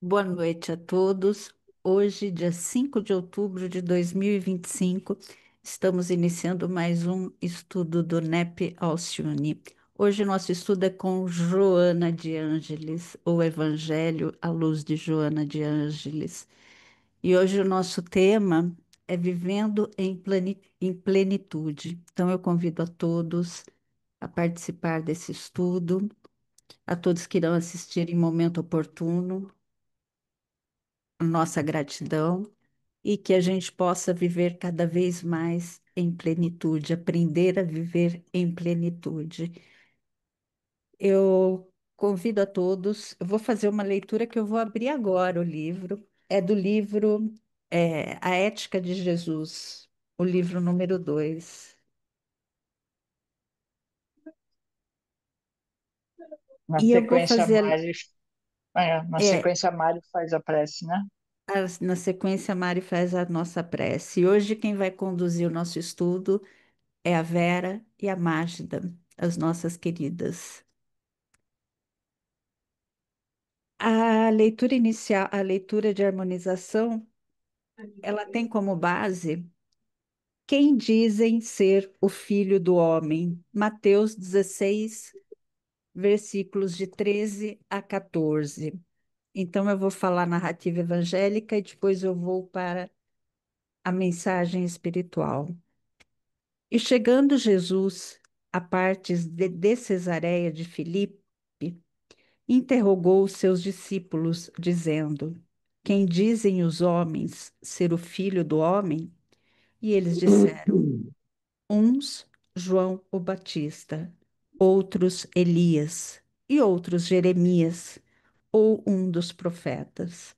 Boa noite a todos. Hoje, dia 5 de outubro de 2025, estamos iniciando mais um estudo do NEP Alcione. Hoje, nosso estudo é com Joana de Ângeles, o Evangelho à luz de Joana de Ângeles. E hoje, o nosso tema é Vivendo em Plenitude. Então, eu convido a todos a participar desse estudo, a todos que irão assistir em momento oportuno nossa gratidão e que a gente possa viver cada vez mais em plenitude, aprender a viver em plenitude. Eu convido a todos, eu vou fazer uma leitura que eu vou abrir agora o livro, é do livro A Ética de Jesus, o livro número 2. Na E eu vou sequência, fazer, é, Mário faz a prece, né? na sequência, a Mari faz a nossa prece. E hoje quem vai conduzir o nosso estudo é a Vera e a Mágida, as nossas queridas. A leitura inicial, a leitura de harmonização, ela tem como base quem dizem ser o filho do homem. Mateus 16, versículos de 13 a 14. Então, eu vou falar a narrativa evangélica e depois eu vou para a mensagem espiritual. E chegando Jesus a partes de Cesareia de Filipe, interrogou os seus discípulos, dizendo: Quem dizem os homens ser o filho do homem? E eles disseram: uns João o Batista, outros Elias, e outros Jeremias, ou um dos profetas.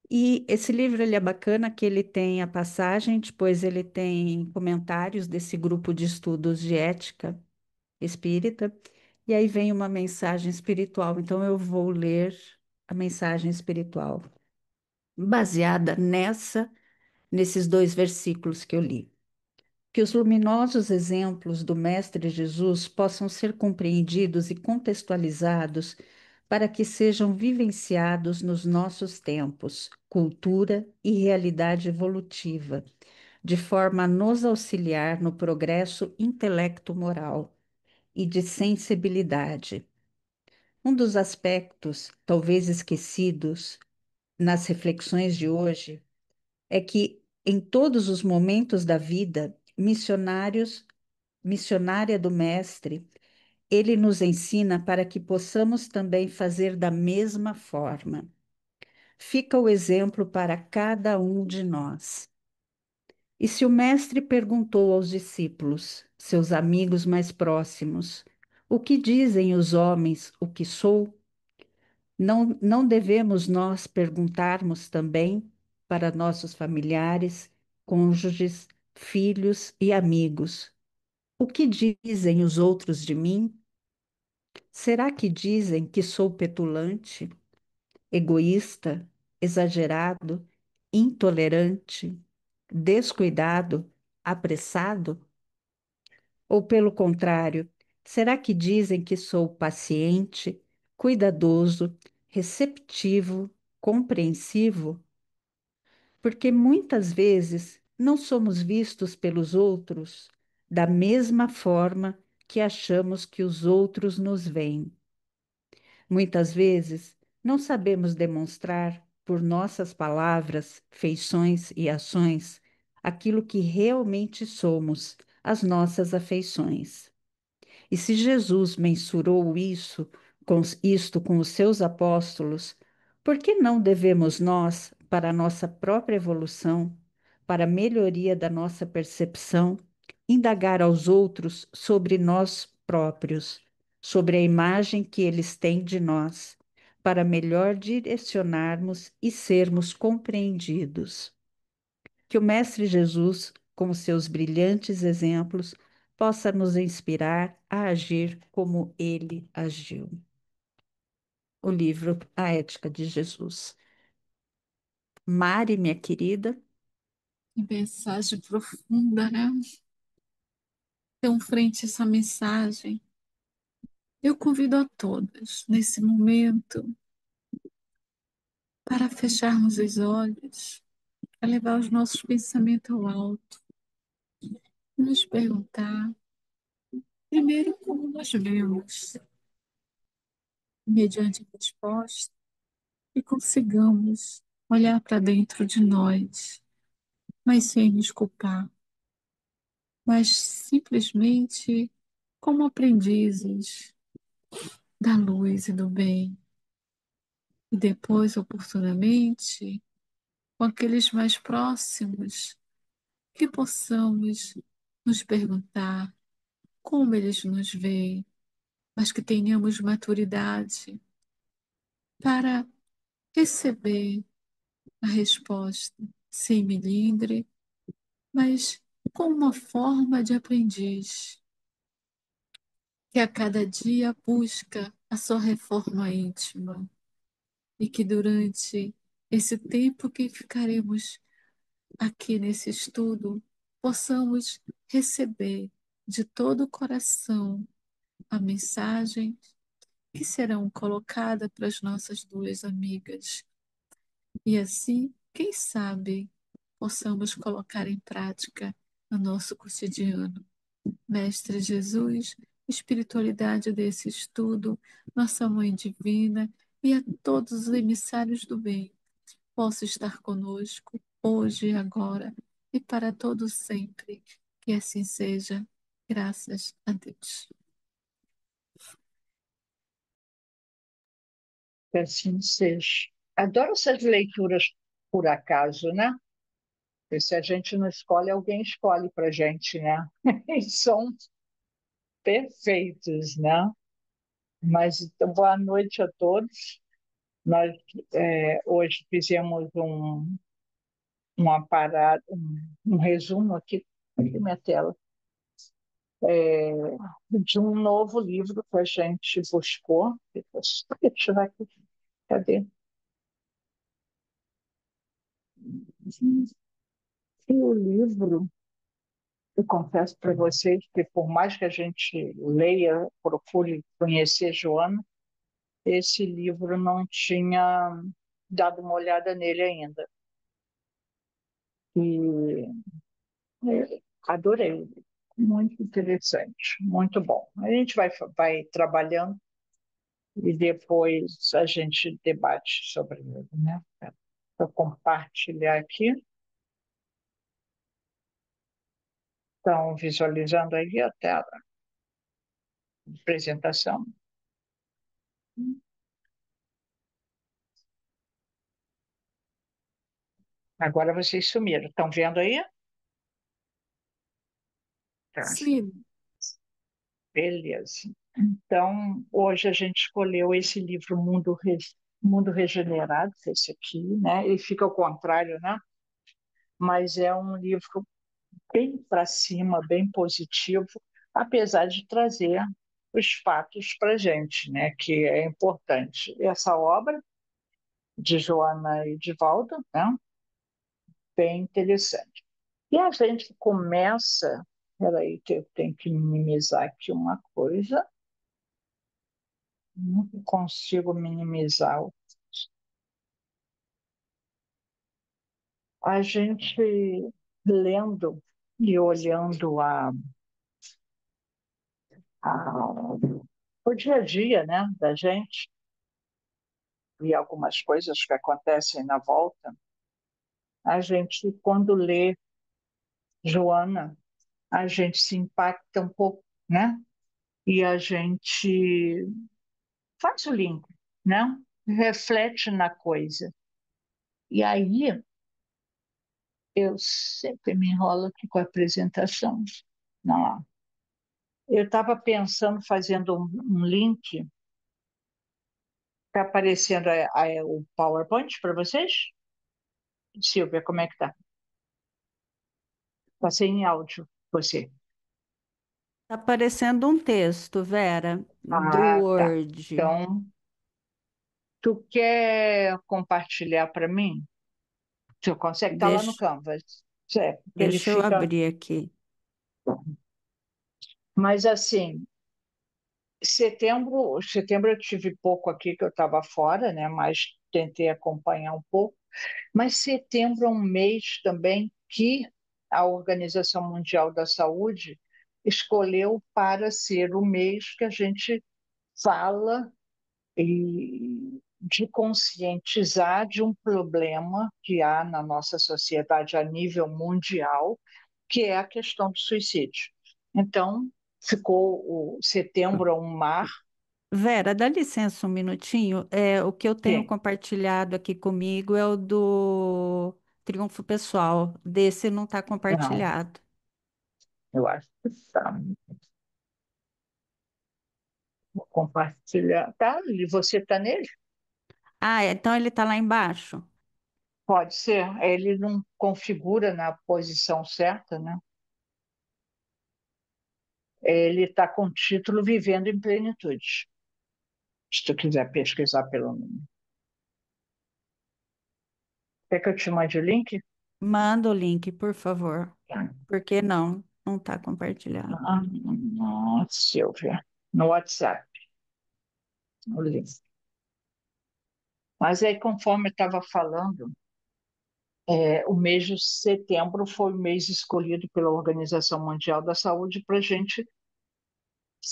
E esse livro ele é bacana que ele tem a passagem, depois ele tem comentários desse grupo de estudos de ética espírita, e aí vem uma mensagem espiritual. Então eu vou ler a mensagem espiritual, baseada nesses dois versículos que eu li. Que os luminosos exemplos do Mestre Jesus possam ser compreendidos e contextualizados para que sejam vivenciados nos nossos tempos, cultura e realidade evolutiva, de forma a nos auxiliar no progresso intelecto-moral e de sensibilidade. Um dos aspectos, talvez esquecidos, nas reflexões de hoje, é que em todos os momentos da vida, missionária do Mestre, ele nos ensina para que possamos também fazer da mesma forma. Fica o exemplo para cada um de nós. E se o Mestre perguntou aos discípulos, seus amigos mais próximos, o que dizem os homens o que sou? Não devemos nós perguntarmos também para nossos familiares, cônjuges, filhos e amigos: o que dizem os outros de mim? Será que dizem que sou petulante, egoísta, exagerado, intolerante, descuidado, apressado? Ou pelo contrário, será que dizem que sou paciente, cuidadoso, receptivo, compreensivo? Porque muitas vezes não somos vistos pelos outros da mesma forma que achamos que os outros nos veem. Muitas vezes não sabemos demonstrar por nossas palavras, feições e ações aquilo que realmente somos, as nossas afeições. E se Jesus mensurou isto com os seus apóstolos, por que não devemos nós, para a nossa própria evolução, para a melhoria da nossa percepção, indagar aos outros sobre nós próprios, sobre a imagem que eles têm de nós, para melhor direcionarmos e sermos compreendidos? Que o Mestre Jesus, com seus brilhantes exemplos, possa nos inspirar a agir como ele agiu. O livro A Ética de Jesus. Mari, minha querida, Que mensagem profunda, né? Então, frente a essa mensagem, eu convido a todas, nesse momento, para fecharmos os olhos, para levar os nossos pensamentos ao alto e nos perguntar, primeiro, como nós vemos, mediante a resposta, e consigamos olhar para dentro de nós, mas sem nos culpar, mas simplesmente como aprendizes da luz e do bem. E depois, oportunamente, com aqueles mais próximos, que possamos nos perguntar como eles nos veem, mas que tenhamos maturidade para receber a resposta sem melindre, mas com uma forma de aprendiz, que a cada dia busca a sua reforma íntima e que durante esse tempo que ficaremos aqui nesse estudo, possamos receber de todo o coração a mensagem que serão colocadas para as nossas duas amigas. E assim, quem sabe, possamos colocar em prática no nosso cotidiano. Mestre Jesus, espiritualidade desse estudo, nossa Mãe Divina e a todos os emissários do bem, possa estar conosco hoje e agora e para todo sempre. Que assim seja. Graças a Deus. Que assim seja. Adoro essas leituras por acaso, né? Porque se a gente não escolhe, alguém escolhe para a gente, né? E são perfeitos, né? Mas então, boa noite a todos. Nós hoje fizemos uma parada, um resumo aqui na minha tela, de um novo livro que a gente buscou. Deixa eu tirar aqui. Cadê? E o livro, eu confesso para vocês que, por mais que a gente leia, procure conhecer Joana, esse livro não tinha dado uma olhada nele ainda. E adorei. Muito interessante, muito bom. A gente vai trabalhando e depois a gente debate sobre ele, né? Vou compartilhar aqui. Estão visualizando aí a tela, apresentação. Agora vocês sumiram. Estão vendo aí? Tá. Sim, Beleza. Então, hoje a gente escolheu esse livro Mundo Regenerado, esse aqui, né? Ele fica ao contrário, né? Mas é um livro bem para cima, bem positivo, apesar de trazer os fatos para a gente, né? Que é importante. Essa obra de Joana e Divaldo, né? Bem interessante. E a gente começa. Peraí, que eu tenho que minimizar aqui uma coisa. Não consigo minimizar. A gente lendo e olhando o dia a dia, né, da gente e algumas coisas que acontecem na volta, a gente, quando lê Joana, a gente se impacta um pouco, né? E a gente faz o link, né? Reflete na coisa. E aí eu sempre me enrolo aqui com a apresentação. Não. Eu estava pensando, fazendo um link. Está aparecendo o PowerPoint para vocês? Silvia, como é que está? Está sem áudio, você. Está aparecendo um texto, Vera, do Ah, tá. Word. Então, tu quer compartilhar para mim? Você consegue estar lá no Deixa, Canvas. Certo, porque ele deixa eu fica. abrir aqui. Mas assim, setembro eu tive pouco aqui que eu estava fora, né? Mas tentei acompanhar um pouco, mas setembro é um mês também que a Organização Mundial da Saúde escolheu para ser o mês que a gente fala de conscientizar de um problema que há na nossa sociedade a nível mundial, que é a questão do suicídio. Então, ficou o setembro um mar. Vera, dá licença um minutinho. O que eu tenho Sim, compartilhado aqui comigo é o do Triunfo Pessoal. Desse não está não, compartilhado. eu acho que está. Vou compartilhar. Tá? E você está nele? Ah, então ele está lá embaixo. Pode ser. Ele não configura na posição certa, né? Ele está com o título Vivendo em Plenitude. Se tu quiser pesquisar pelo nome. Quer que eu te mande o link? Manda o link, por favor. Por que não? Não está compartilhado. Silvia. No WhatsApp, o link. Mas aí, conforme eu estava falando, o mês de setembro foi o mês escolhido pela Organização Mundial da Saúde para a gente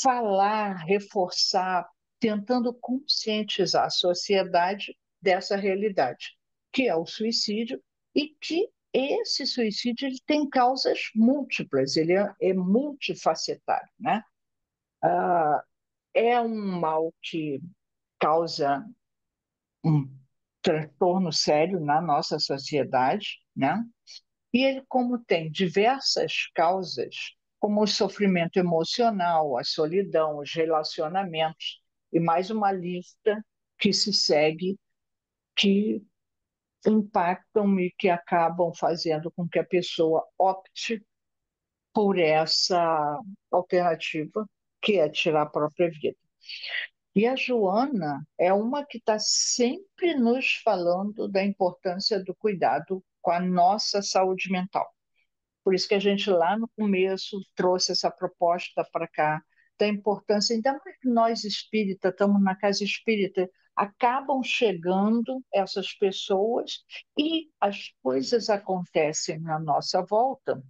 falar, reforçar, tentando conscientizar a sociedade dessa realidade, que é o suicídio, e que esse suicídio ele tem causas múltiplas, ele é multifacetário, né? É um mal que causa um transtorno sério na nossa sociedade, né? E ele, como tem diversas causas, como o sofrimento emocional, a solidão, os relacionamentos, e mais uma lista que se segue, que impactam e que acabam fazendo com que a pessoa opte por essa alternativa, que é tirar a própria vida. E a Joana é uma que está sempre nos falando da importância do cuidado com a nossa saúde mental. Por isso que a gente lá no começo trouxe essa proposta para cá, da importância, ainda mais que nós espírita, estamos na casa espírita, acabam chegando essas pessoas e as coisas acontecem na nossa volta.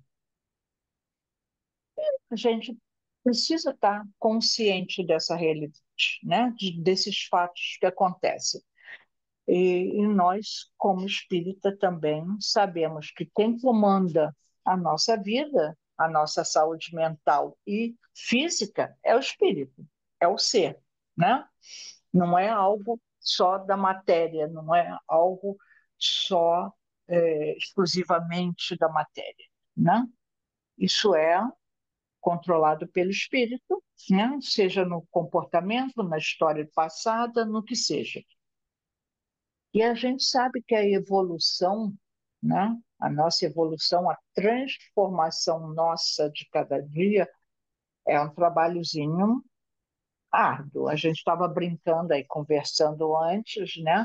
A gente precisa estar consciente dessa realidade, né? Desses fatos que acontecem. E nós, como espírita, também sabemos que quem comanda a nossa vida, a nossa saúde mental e física, é o espírito, é o ser, né? Não é algo só da matéria, não é algo só exclusivamente da matéria, né? Isso é controlado pelo espírito, né? Seja no comportamento, na história passada, no que seja. E a gente sabe que a evolução, né? A nossa evolução, a transformação nossa de cada dia é um trabalhozinho árduo. A gente estava brincando aí, conversando antes, né?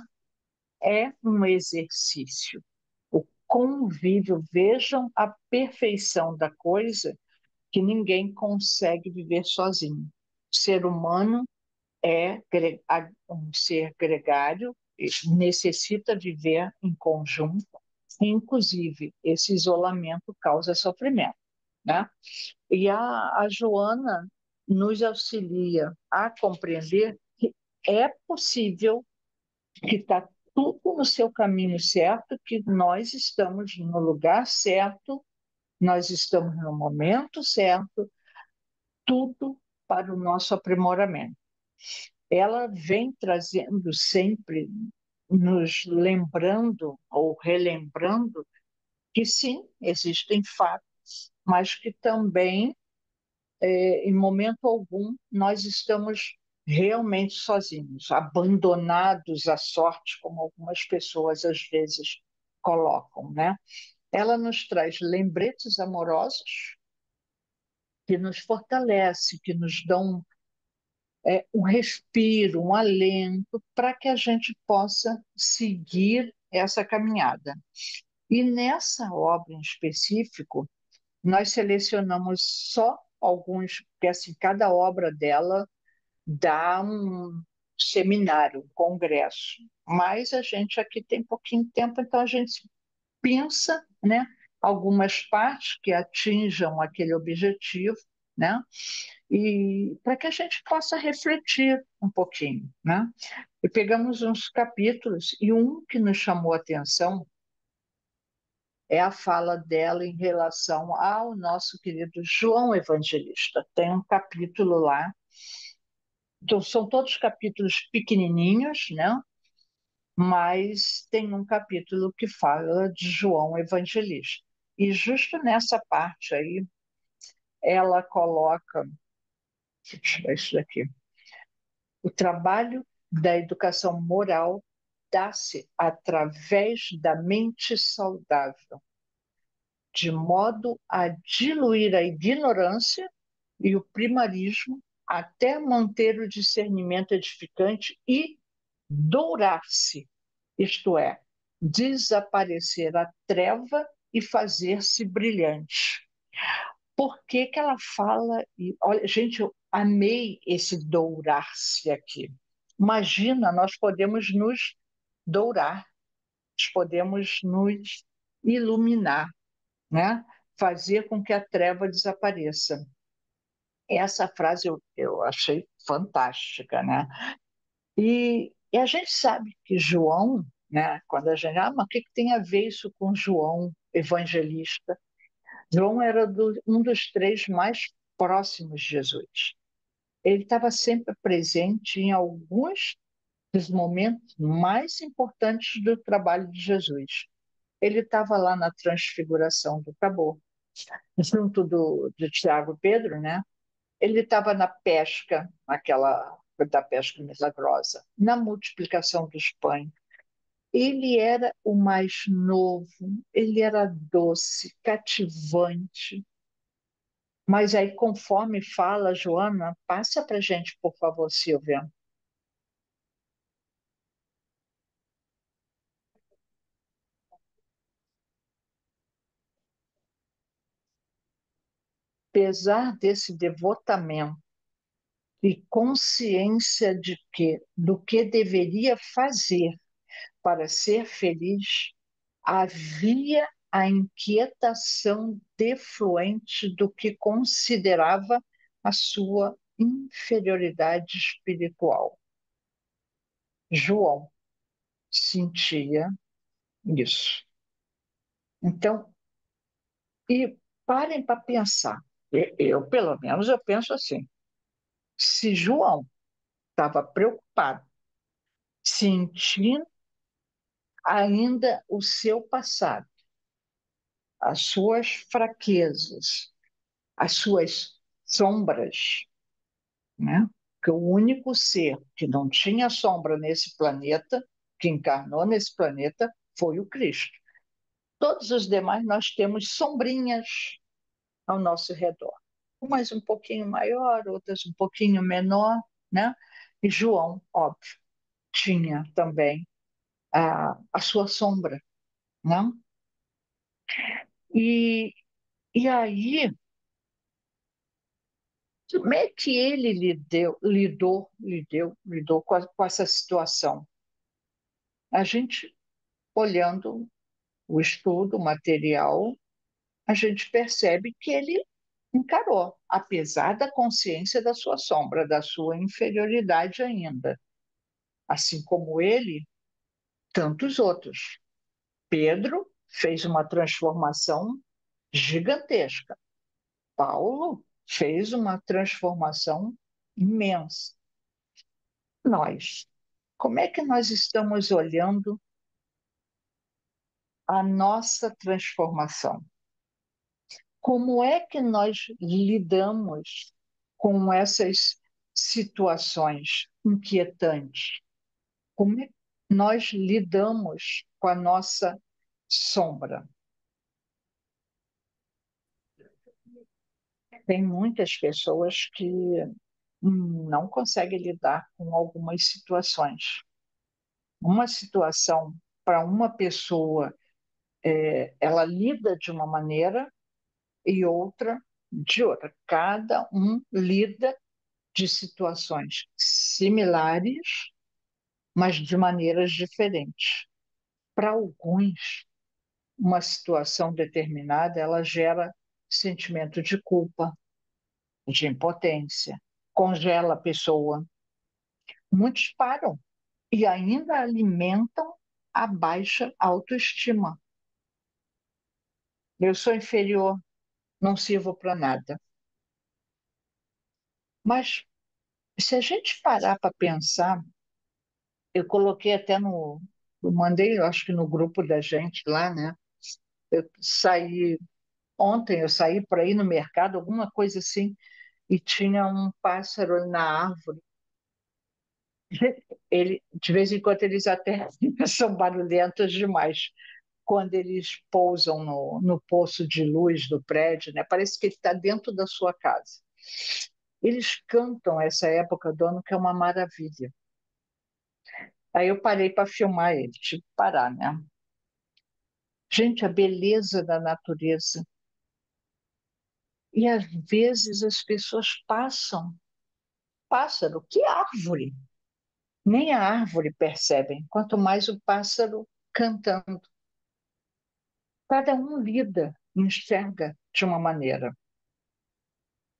É um exercício. O convívio, vejam a perfeição da coisa que ninguém consegue viver sozinho. O ser humano é um ser gregário, necessita viver em conjunto, e, inclusive, esse isolamento causa sofrimento, né? E a Joana nos auxilia a compreender que é possível, que está tudo no seu caminho certo, que nós estamos no lugar certo, nós estamos no momento certo, tudo para o nosso aprimoramento. Ela vem trazendo sempre, nos lembrando ou relembrando que sim, existem fatos, mas que também, em momento algum, nós estamos realmente sozinhos, abandonados à sorte, como algumas pessoas às vezes colocam, né? Ela nos traz lembretes amorosos que nos fortalecem, que nos dão um respiro, um alento, para que a gente possa seguir essa caminhada. E nessa obra em específico, nós selecionamos só alguns, porque assim, cada obra dela dá seminário, um congresso. Mas a gente aqui tem pouquinho tempo, então a gente pensa, né, algumas partes que atinjam aquele objetivo, né, e para que a gente possa refletir um pouquinho, né? E pegamos uns capítulos e um que nos chamou a atenção é a fala dela em relação ao nosso querido João Evangelista. Tem um capítulo lá, então são todos capítulos pequenininhos, né? Mas tem um capítulo que fala de João Evangelista. E justo nessa parte aí, ela coloca, deixa eu ver isso daqui, o trabalho da educação moral dá-se através da mente saudável, de modo a diluir a ignorância e o primarismo até manter o discernimento edificante e dourar-se, isto é, desaparecer a treva e fazer-se brilhante. Por que que ela fala? E, olha, gente, eu amei esse dourar-se aqui. Imagina, nós podemos nos dourar, nós podemos nos iluminar, né? Fazer com que a treva desapareça. Essa frase eu achei fantástica, né? E a gente sabe que João, né? Quando a gente, mas o que, que tem a ver isso com João Evangelista? João era um dos três mais próximos de Jesus. Ele estava sempre presente em alguns dos momentos mais importantes do trabalho de Jesus. Ele estava lá na transfiguração do Tabor, junto de Tiago e Pedro, né? Ele estava na pesca, aquela da pesca milagrosa, na multiplicação dos pães. Ele era o mais novo, ele era doce, cativante. Mas aí, conforme fala, Joana, passa para a gente, por favor, Silvia. Apesar desse devotamento e consciência do que deveria fazer para ser feliz, havia a inquietação defluente do que considerava a sua inferioridade espiritual. João sentia isso. Então, e parem para pensar. Eu, pelo menos, eu penso assim. Se João estava preocupado, sentindo ainda o seu passado, as suas fraquezas, as suas sombras, né? Que o único ser que não tinha sombra nesse planeta, que encarnou nesse planeta, foi o Cristo. Todos os demais nós temos sombrinhas ao nosso redor. Umas um pouquinho maior, outras um pouquinho menor, né? E João, óbvio, tinha também a sua sombra, né? E, e aí, como é que ele lidou com essa situação? A gente, olhando o estudo, o material, a gente percebe que ele encarou, apesar da consciência da sua sombra, da sua inferioridade ainda. Assim como ele, tantos outros. Pedro fez uma transformação gigantesca. Paulo fez uma transformação imensa. Nós, como é que nós estamos olhando a nossa transformação? Como é que nós lidamos com essas situações inquietantes? Como é que nós lidamos com a nossa sombra? Tem muitas pessoas que não conseguem lidar com algumas situações. Uma situação para uma pessoa, ela lida de uma maneira e outra de outra. Cada um lida de situações similares, mas de maneiras diferentes. Para alguns, uma situação determinada, ela gera sentimento de culpa, de impotência, congela a pessoa. Muitos param e ainda alimentam a baixa autoestima. Eu sou inferior, não sirvo para nada. Mas se a gente parar para pensar, eu coloquei até no. Eu mandei, eu acho que no grupo da gente lá, né? Eu saí. Ontem eu saí para ir no mercado, alguma coisa assim, e tinha um pássaro ali na árvore. De vez em quando, eles até são barulhentos demais. Quando eles pousam no poço de luz do prédio, né? Parece que ele está dentro da sua casa. Eles cantam essa época do ano, que é uma maravilha. Aí eu parei para filmar ele, tive que parar, né? Gente, a beleza da natureza. E às vezes as pessoas passam, pássaro, que árvore? Nem a árvore percebem, quanto mais o pássaro cantando. Cada um lida, enxerga de uma maneira.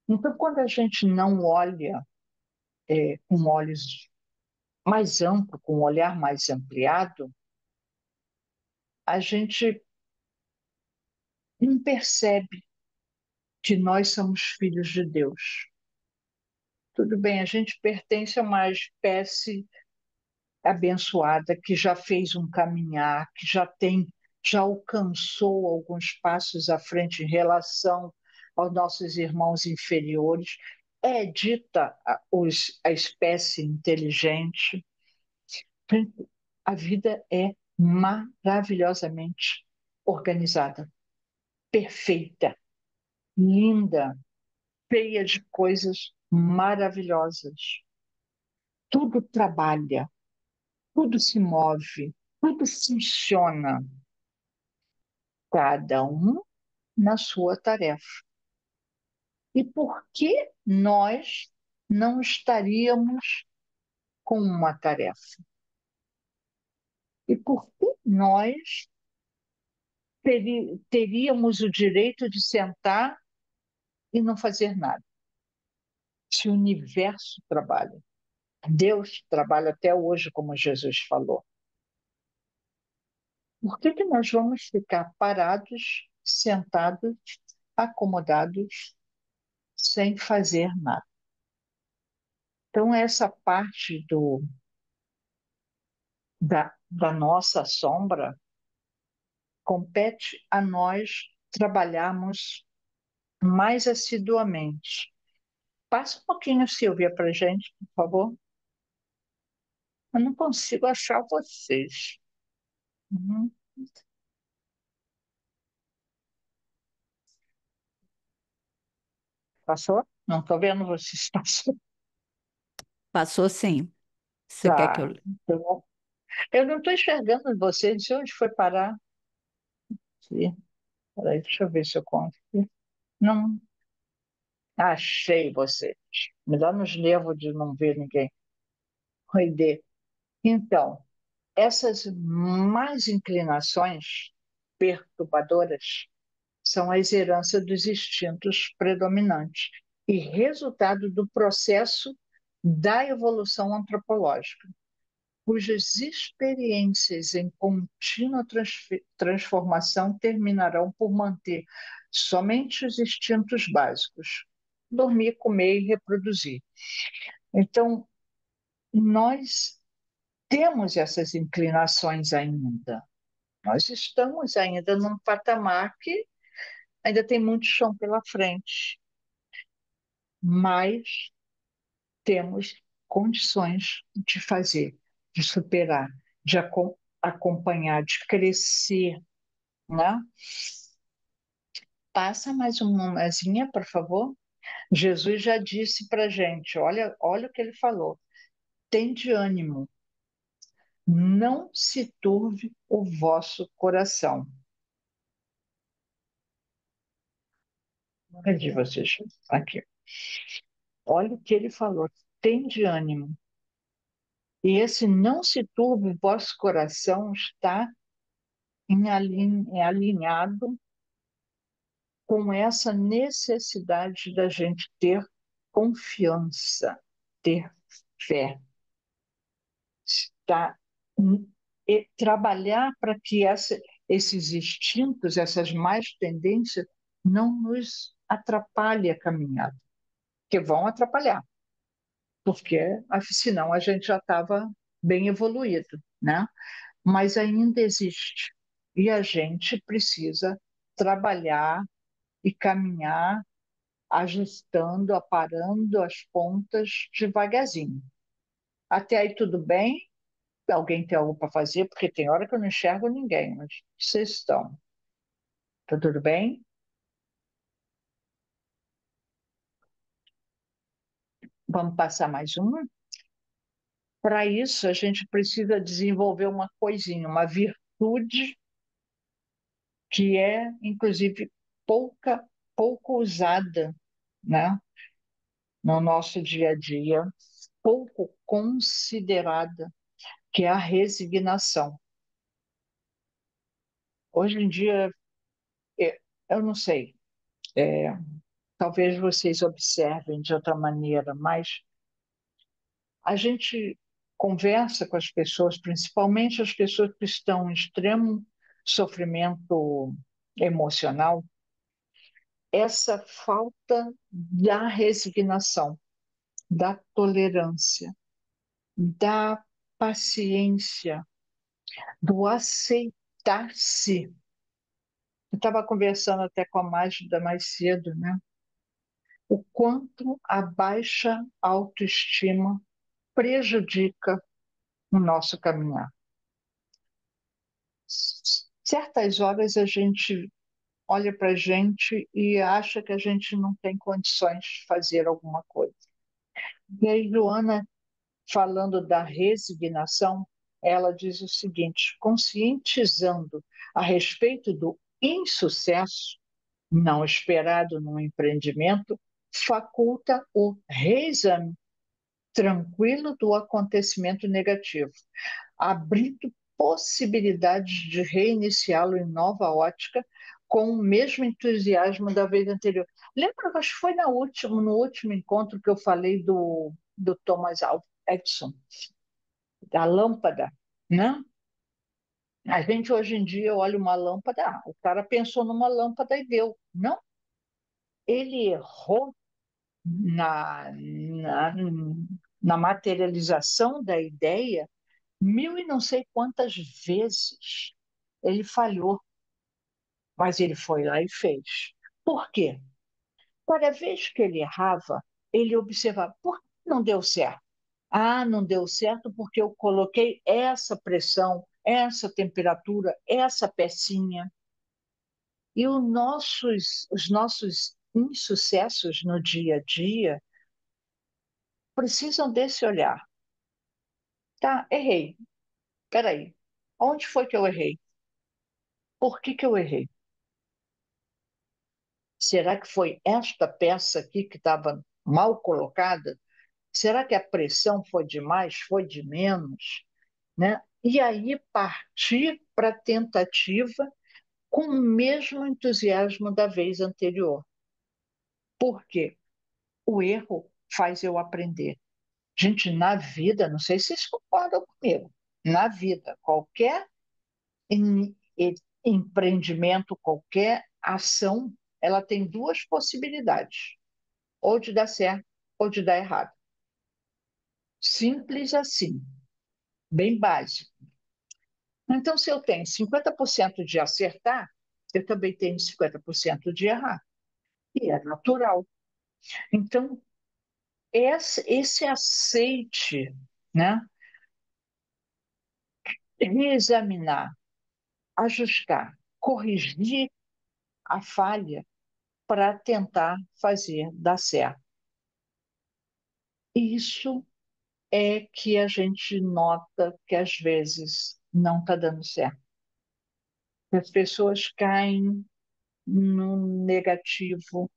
Então, quando a gente não olha com olhos mais amplos, com um olhar mais ampliado, a gente não percebe que nós somos filhos de Deus. Tudo bem, a gente pertence a uma espécie abençoada que já fez um caminhar, que já alcançou alguns passos à frente em relação aos nossos irmãos inferiores. É dita a espécie inteligente. A vida é maravilhosamente organizada, perfeita, linda, cheia de coisas maravilhosas. Tudo trabalha, tudo se move, tudo funciona, cada um na sua tarefa. E por que nós não estaríamos com uma tarefa? E por que nós teríamos o direito de sentar e não fazer nada? Se o universo trabalha, Deus trabalha até hoje, como Jesus falou. Por que nós vamos ficar parados, sentados, acomodados, sem fazer nada? Então, essa parte da nossa sombra compete a nós trabalharmos mais assiduamente. Passa um pouquinho, Silvia, para a gente, por favor. Eu não consigo achar vocês. Uhum. Passou? Não estou vendo vocês. Passou. Passou sim. Você quer que eu... Tá. Então, eu não estou enxergando vocês. Não sei onde foi parar. Sim. Peraí, deixa eu ver se eu consigo. Não. Achei vocês. Me dá nos nervos de não ver ninguém. Oi, então, essas más inclinações perturbadoras são as heranças dos instintos predominantes e resultado do processo da evolução antropológica, cujas experiências em contínua transformação terminarão por manter somente os instintos básicos: dormir, comer e reproduzir. Então, nós temos essas inclinações ainda. Nós estamos ainda num patamar que ainda tem muito chão pela frente, mas temos condições de fazer, de superar, de acompanhar, de crescer, né? Passa mais uma mesinha, por favor. Jesus já disse para a gente, olha o que ele falou, tem de ânimo, não se turve o vosso coração. Cadê vocês? Aqui. Olha o que ele falou, tem de ânimo. E esse não se turbe o vosso coração está alinhado com essa necessidade da gente ter confiança, ter fé, estar, e trabalhar para que esses instintos, essas más tendências, não nos atrapalhem a caminhada, que vão atrapalhar, porque senão a gente já estava bem evoluído, né? Mas ainda existe. E a gente precisa trabalhar e caminhar, ajustando, aparando as pontas devagarzinho. Até aí tudo bem? Alguém tem algo para fazer? Porque tem hora que eu não enxergo ninguém, mas vocês estão. Tá tudo bem? Vamos passar mais uma? Para isso, a gente precisa desenvolver uma coisinha, uma virtude que é, inclusive, pouco usada, né, no nosso dia a dia, pouco considerada, que é a resignação. Hoje em dia, eu não sei, talvez vocês observem de outra maneira, mas a gente conversa com as pessoas, principalmente as pessoas que estão em extremo sofrimento emocional, essa falta da resignação, da tolerância, da paciência, do aceitar-se. Eu estava conversando até com a Magda mais cedo, né? O quanto a baixa autoestima prejudica o nosso caminhar. Certas horas a gente olha para a gente e acha que a gente não tem condições de fazer alguma coisa. E aí, Joana, falando da resignação, ela diz o seguinte: conscientizando a respeito do insucesso não esperado no empreendimento, faculta o reexame tranquilo do acontecimento negativo, abrindo possibilidades de reiniciá-lo em nova ótica com o mesmo entusiasmo da vez anterior. Lembra, acho que foi no último encontro que eu falei do Thomas Edison, da lâmpada, né? A gente hoje em dia olha uma lâmpada, o cara pensou numa lâmpada e deu. Não, ele errou na materialização da ideia mil e não sei quantas vezes. Ele falhou, mas ele foi lá e fez. Por quê? Cada vez que ele errava, ele observava, por que não deu certo? Ah, não deu certo porque eu coloquei essa pressão, essa temperatura, essa pecinha. E os nossos insucessos no dia a dia precisam desse olhar. Tá, errei. Peraí, onde foi que eu errei? Por que eu errei? Será que foi esta peça aqui que estava mal colocada? Será que a pressão foi de mais, foi de menos? Né? E aí partir para a tentativa com o mesmo entusiasmo da vez anterior. Por quê? O erro faz eu aprender. Gente, na vida, não sei se vocês concordam comigo, na vida, qualquer em, empreendimento, qualquer ação, ela tem duas possibilidades: ou de dar certo ou de dar errado. Simples assim, bem básico. Então, se eu tenho 50% de acertar, eu também tenho 50% de errar. E é natural. Então, esse aceite, né? Reexaminar, ajustar, corrigir a falha para tentar fazer dar certo. Isso é que a gente nota que às vezes não está dando certo. As pessoas caem no negativo,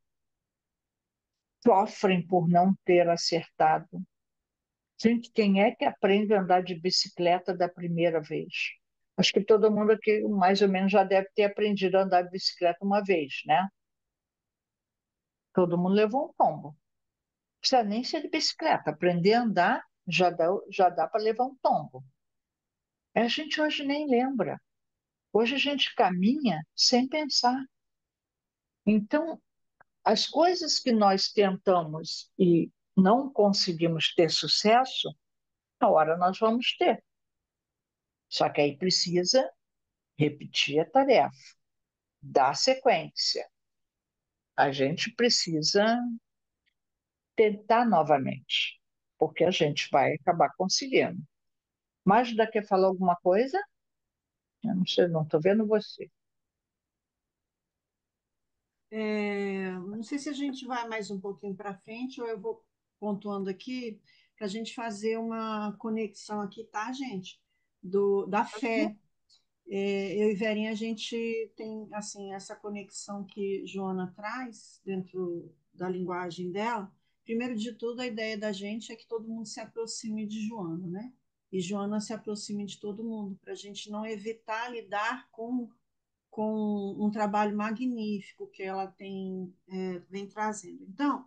sofrem por não ter acertado, Gente, quem é que aprende a andar de bicicleta da primeira vez? Acho que todo mundo aqui mais ou menos já deve ter aprendido a andar de bicicleta uma vez, né? Todo mundo levou um tombo. Não precisa nem ser de bicicleta. Aprender a andar já dá para levar um tombo. A gente hoje nem lembra. Hoje a gente caminha sem pensar. Então, as coisas que nós tentamos e não conseguimos ter sucesso, na hora nós vamos ter. Só que aí precisa repetir a tarefa, dar sequência. A gente precisa tentar novamente, porque a gente vai acabar conseguindo. Magda quer falar alguma coisa? Eu não sei, não estou vendo você. Não sei se a gente vai mais um pouquinho para frente ou eu vou pontuando aqui para a gente fazer uma conexão aqui, tá, gente? Da fé. Eu e Verinha, a gente tem assim essa conexão que Joana traz dentro da linguagem dela. Primeiro de tudo, a ideia da gente é que todo mundo se aproxime de Joana, né? E Joana se aproxime de todo mundo, para a gente não evitar lidar com um trabalho magnífico que ela vem trazendo. Então,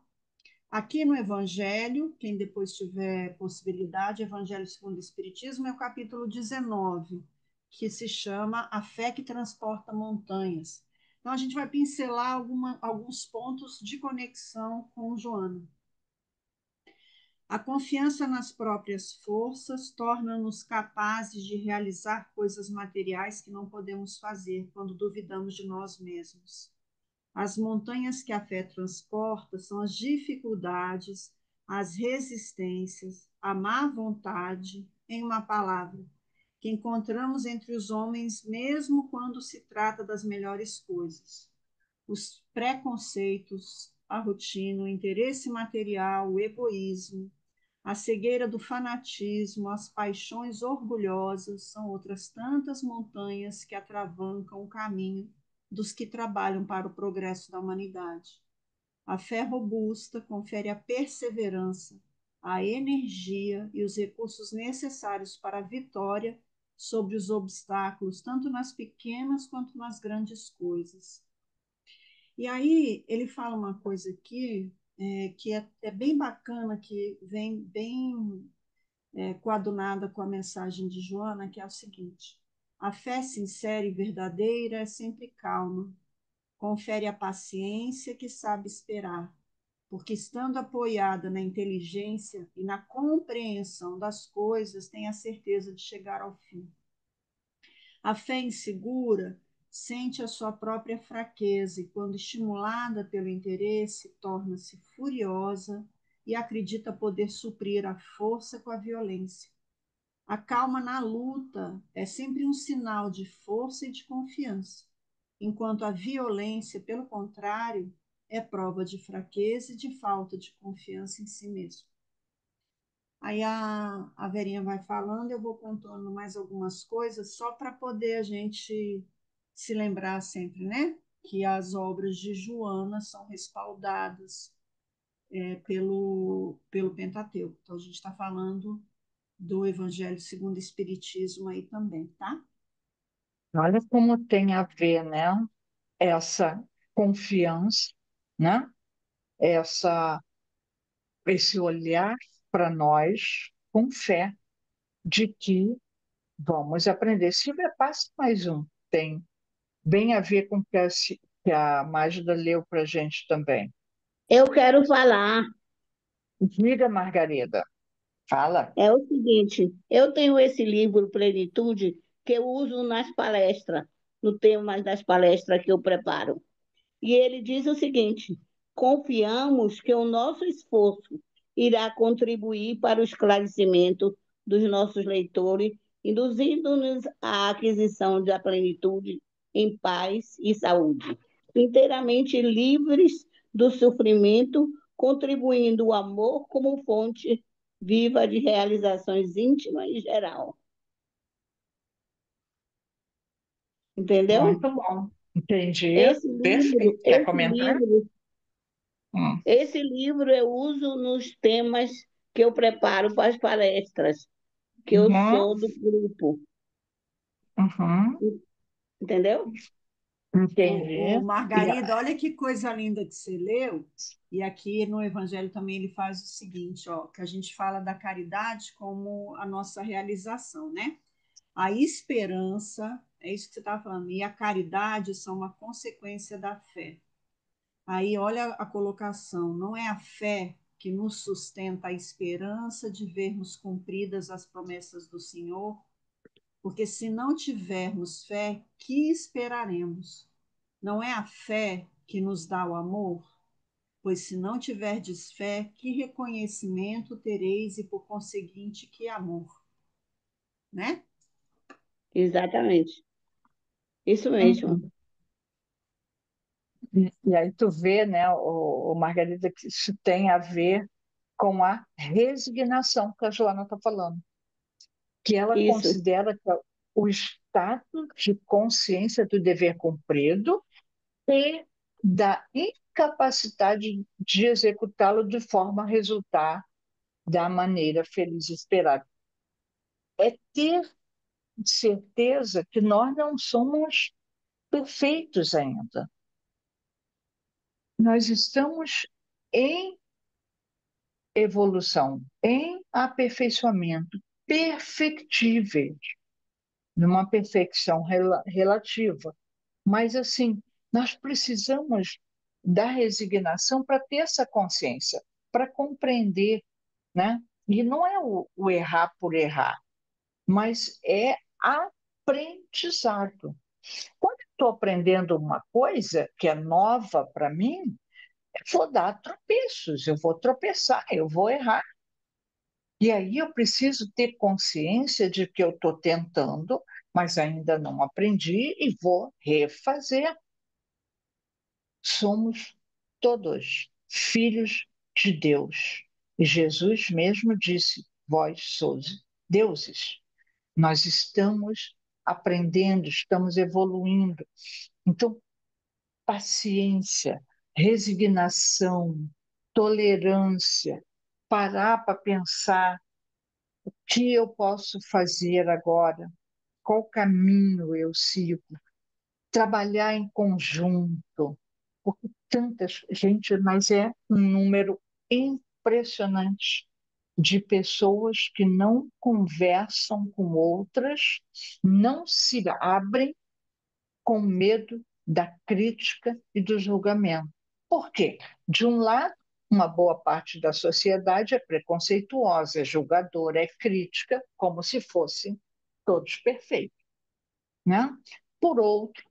aqui no Evangelho, quem depois tiver possibilidade, Evangelho segundo o Espiritismo, é o capítulo 19, que se chama A Fé que Transporta Montanhas. Então, a gente vai pincelar alguns pontos de conexão com Joana. A confiança nas próprias forças torna-nos capazes de realizar coisas materiais que não podemos fazer quando duvidamos de nós mesmos. As montanhas que a fé transporta são as dificuldades, as resistências, a má vontade, em uma palavra, que encontramos entre os homens mesmo quando se trata das melhores coisas. Os preconceitos, a rotina, o interesse material, o egoísmo, a cegueira do fanatismo, as paixões orgulhosas são outras tantas montanhas que atravancam o caminho dos que trabalham para o progresso da humanidade. A fé robusta confere a perseverança, a energia e os recursos necessários para a vitória sobre os obstáculos, tanto nas pequenas quanto nas grandes coisas. E aí ele fala uma coisa aqui que é bem bacana, que vem bem coadunada com a mensagem de Joana, que é o seguinte: a fé sincera e verdadeira é sempre calma, confere a paciência que sabe esperar, porque estando apoiada na inteligência e na compreensão das coisas, tem a certeza de chegar ao fim. A fé insegura sente a sua própria fraqueza e, quando estimulada pelo interesse, torna-se furiosa e acredita poder suprir a força com a violência. A calma na luta é sempre um sinal de força e de confiança, enquanto a violência, pelo contrário, é prova de fraqueza e de falta de confiança em si mesmo. Aí a Verinha vai falando, eu vou contando mais algumas coisas, só para poder a gente se lembrar sempre, né? Que as obras de Joana são respaldadas pelo Pentateuco. Então, a gente está falando do Evangelho segundo o Espiritismo aí também, tá? Olha como tem a ver, né? Essa confiança, né? Essa, esse olhar para nós com fé de que vamos aprender. Silvia, passa mais um. Tem bem a ver com o que que a Magda leu para a gente também. Eu quero falar, Diga, Margarida, fala. é o seguinte, eu tenho esse livro Plenitude que eu uso nas palestras, no tema das palestras que eu preparo. E ele diz o seguinte: confiamos que o nosso esforço irá contribuir para o esclarecimento dos nossos leitores, induzindo-nos à aquisição da plenitude em paz e saúde, inteiramente livres do sofrimento, contribuindo o amor como fonte viva de realizações íntimas e geral. Entendeu? Muito bom. Entendi. Esse livro, Perfeito. Quer esse comentar? livro Hum. Esse livro eu uso nos temas que eu preparo para as palestras, que eu Uhum, sou do grupo, uhum, entendeu? O entendi. E Margarida, olha que coisa linda que você leu. E aqui no Evangelho também ele faz o seguinte, ó, que a gente fala da caridade como a nossa realização, né? A esperança, é isso que você estava falando, e a caridade são uma consequência da fé. Aí olha a colocação, não é a fé que nos sustenta a esperança de vermos cumpridas as promessas do Senhor, porque se não tivermos fé, que esperaremos? Não é a fé que nos dá o amor? Pois se não tiverdes fé, que reconhecimento tereis e por conseguinte que amor, né? Exatamente. Isso mesmo. uhum. E aí tu vê, né, o Margarida, que isso tem a ver com a resignação que a Joana está falando, que ela Isso, considera que é o estado de consciência do dever cumprido e da incapacidade de executá-lo de forma a resultar da maneira feliz esperada. É ter certeza que nós não somos perfeitos ainda. Nós estamos em evolução, em aperfeiçoamento, perfectíveis, numa perfeição relativa. Mas, assim, nós precisamos da resignação para ter essa consciência, para compreender, né? E não é o errar por errar, mas é aprendizado. Quando estou aprendendo uma coisa que é nova para mim, eu vou dar tropeços, eu vou tropeçar, eu vou errar. E aí eu preciso ter consciência de que eu estou tentando, mas ainda não aprendi e vou refazer. Somos todos filhos de Deus. E Jesus mesmo disse: Vós sois deuses. Nós estamos aprendendo, estamos evoluindo. Então, paciência, resignação, tolerância, parar para pensar o que eu posso fazer agora, qual caminho eu sigo, trabalhar em conjunto, porque tanta gente, mas é um número impressionante de pessoas que não conversam com outras, não se abrem com medo da crítica e do julgamento. Por quê? De um lado, uma boa parte da sociedade é preconceituosa, é julgadora, é crítica, como se fossem todos perfeitos, né? Por outro,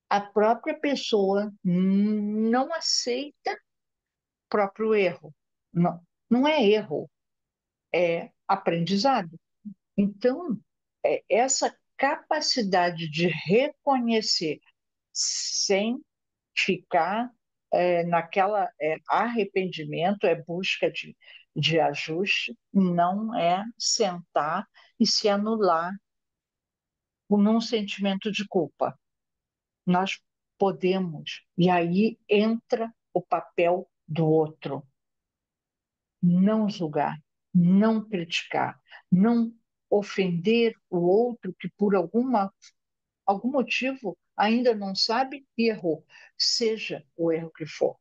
a própria pessoa não aceita o próprio erro. Não, não é erro, é aprendizado. Então, essa capacidade de reconhecer sem ficar naquela arrependimento, é busca de ajuste, não é sentar e se anular num sentimento de culpa. Nós podemos, e aí entra o papel do outro, não julgar, não criticar, não ofender o outro que por algum motivo ainda não sabe e errou, seja o erro que for.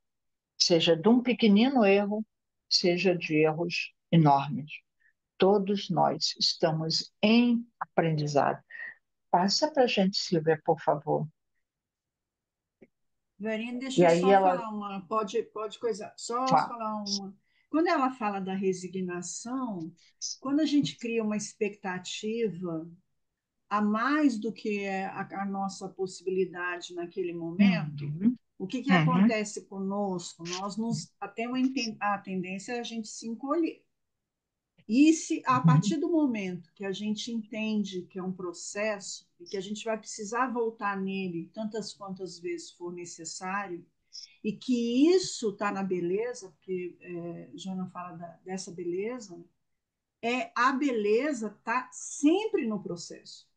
Seja de um pequenino erro, seja de erros enormes. Todos nós estamos em aprendizado. Passa para a gente, Silvia, por favor. Verine, deixa E eu aí só ela falar uma, pode coisa, só fala. falar uma. Quando ela fala da resignação, quando a gente cria uma expectativa a mais do que é a nossa possibilidade naquele momento, Uhum, o que que uhum, acontece conosco? Nós nos temos a tendência a gente se encolher. E se a uhum, partir do momento que a gente entende que é um processo e que a gente vai precisar voltar nele tantas quantas vezes for necessário, e que isso está na beleza, porque Joana fala dessa beleza, né? A beleza está sempre no processo.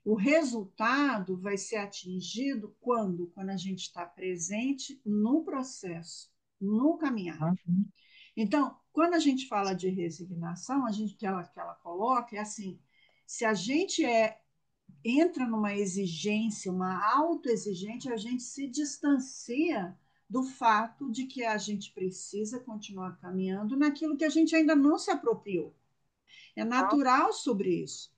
O resultado vai ser atingido quando? Quando a gente está presente no processo, no caminhar. uhum, Então, quando a gente fala de resignação, que ela coloca é assim: se a gente entra numa exigência, uma autoexigência, a gente se distancia do fato de que a gente precisa continuar caminhando naquilo que a gente ainda não se apropriou. É natural sobre isso.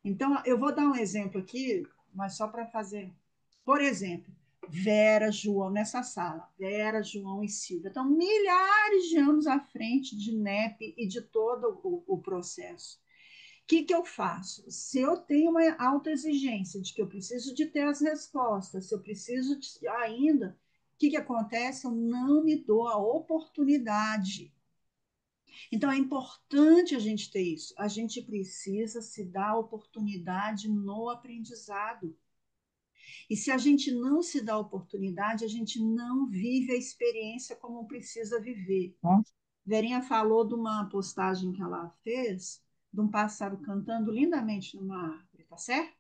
Então, eu vou dar um exemplo aqui, mas só para fazer. Por exemplo, Vera, João, nessa sala. Vera, João e Silvia estão milhares de anos à frente de NEP e de todo o processo. O que eu faço? Se eu tenho uma autoexigência de que eu preciso de ter as respostas, se eu preciso ainda, o que acontece? Eu não me dou a oportunidade. Então é importante a gente ter isso. A gente precisa se dar a oportunidade no aprendizado. E se a gente não se dá a oportunidade, a gente não vive a experiência como precisa viver. Verinha falou de uma postagem que ela fez, de um pássaro cantando lindamente numa árvore, tá certo?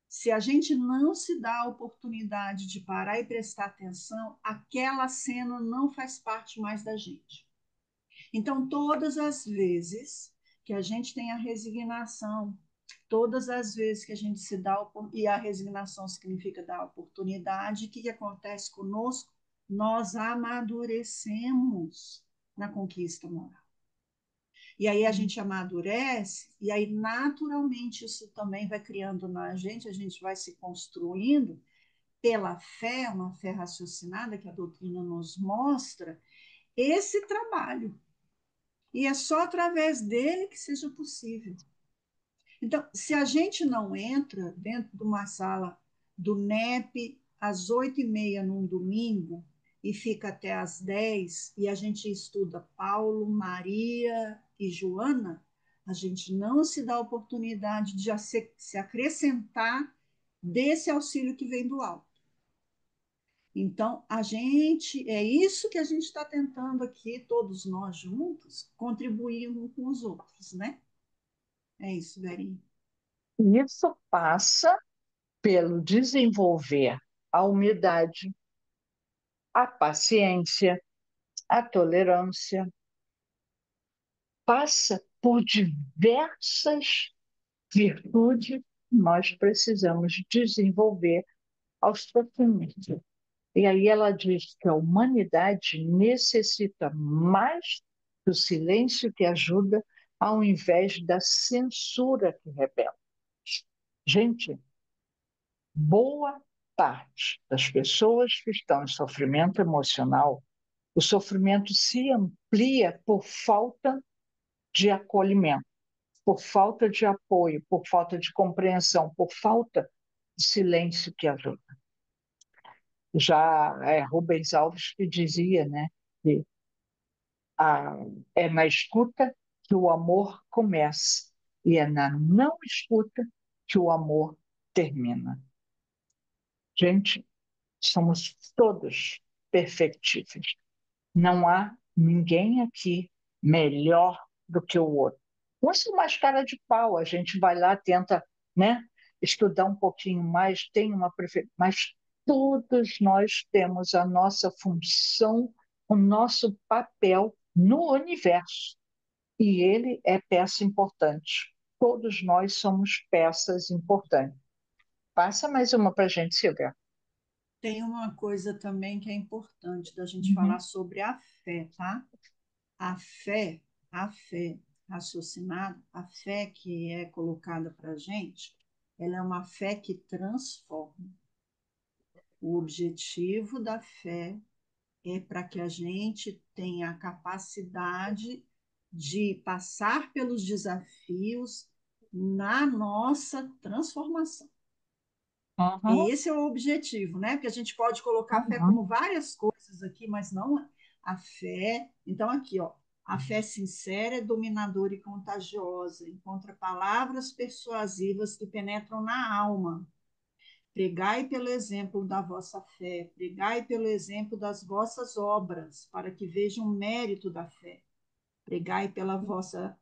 Se a gente não se dá a oportunidade de parar e prestar atenção, aquela cena não faz parte mais da gente. Então, todas as vezes que a gente tem a resignação, todas as vezes que a gente se dá, e a resignação significa dar oportunidade, o que acontece conosco? Nós amadurecemos na conquista moral. E aí a gente amadurece, e aí naturalmente isso também vai criando na gente, a gente vai se construindo pela fé, uma fé raciocinada que a doutrina nos mostra, esse trabalho. E é só através dele que seja possível. Então, se a gente não entra dentro de uma sala do NEP às 8h30 num domingo e fica até às 10 e a gente estuda Paulo, Maria e Joana, a gente não se dá a oportunidade de se acrescentar desse auxílio que vem do alto. Então, é isso que a gente está tentando aqui, todos nós juntos, contribuir uns com os outros, né? É isso, Verinha. Isso passa pelo desenvolver a humildade, a paciência, a tolerância, passa por diversas virtudes que nós precisamos desenvolver aos pouquinhos. E aí ela diz que a humanidade necessita mais do silêncio que ajuda, ao invés da censura que rebela. Gente, boa parte das pessoas que estão em sofrimento emocional, o sofrimento se amplia por falta de acolhimento, por falta de apoio, por falta de compreensão, por falta de silêncio que ajuda. Já Rubens Alves que dizia, né, que é na escuta que o amor começa e é na não escuta que o amor termina. Gente, somos todos perfectíveis. Não há ninguém aqui melhor do que o outro. Uns são mais cara de pau, a gente vai lá, tenta, né, estudar um pouquinho mais, tem uma preferência, mas todos nós temos a nossa função, o nosso papel no universo. E ele é peça importante. Todos nós somos peças importantes. Passa mais uma para a gente, Silvia. Tem uma coisa também que é importante da gente Uhum. falar sobre a fé, tá? A fé raciocinada, a fé que é colocada para a gente, ela é uma fé que transforma. O objetivo da fé é para que a gente tenha a capacidade de passar pelos desafios na nossa transformação. Uhum. Esse é o objetivo, né? Porque a gente pode colocar a fé Uhum. como várias coisas aqui, mas não a fé. Então, aqui, ó, a fé sincera é dominadora e contagiosa, encontra palavras persuasivas que penetram na alma. Pregai pelo exemplo da vossa fé, pregai pelo exemplo das vossas obras, para que vejam o mérito da fé. Pregai pela vossa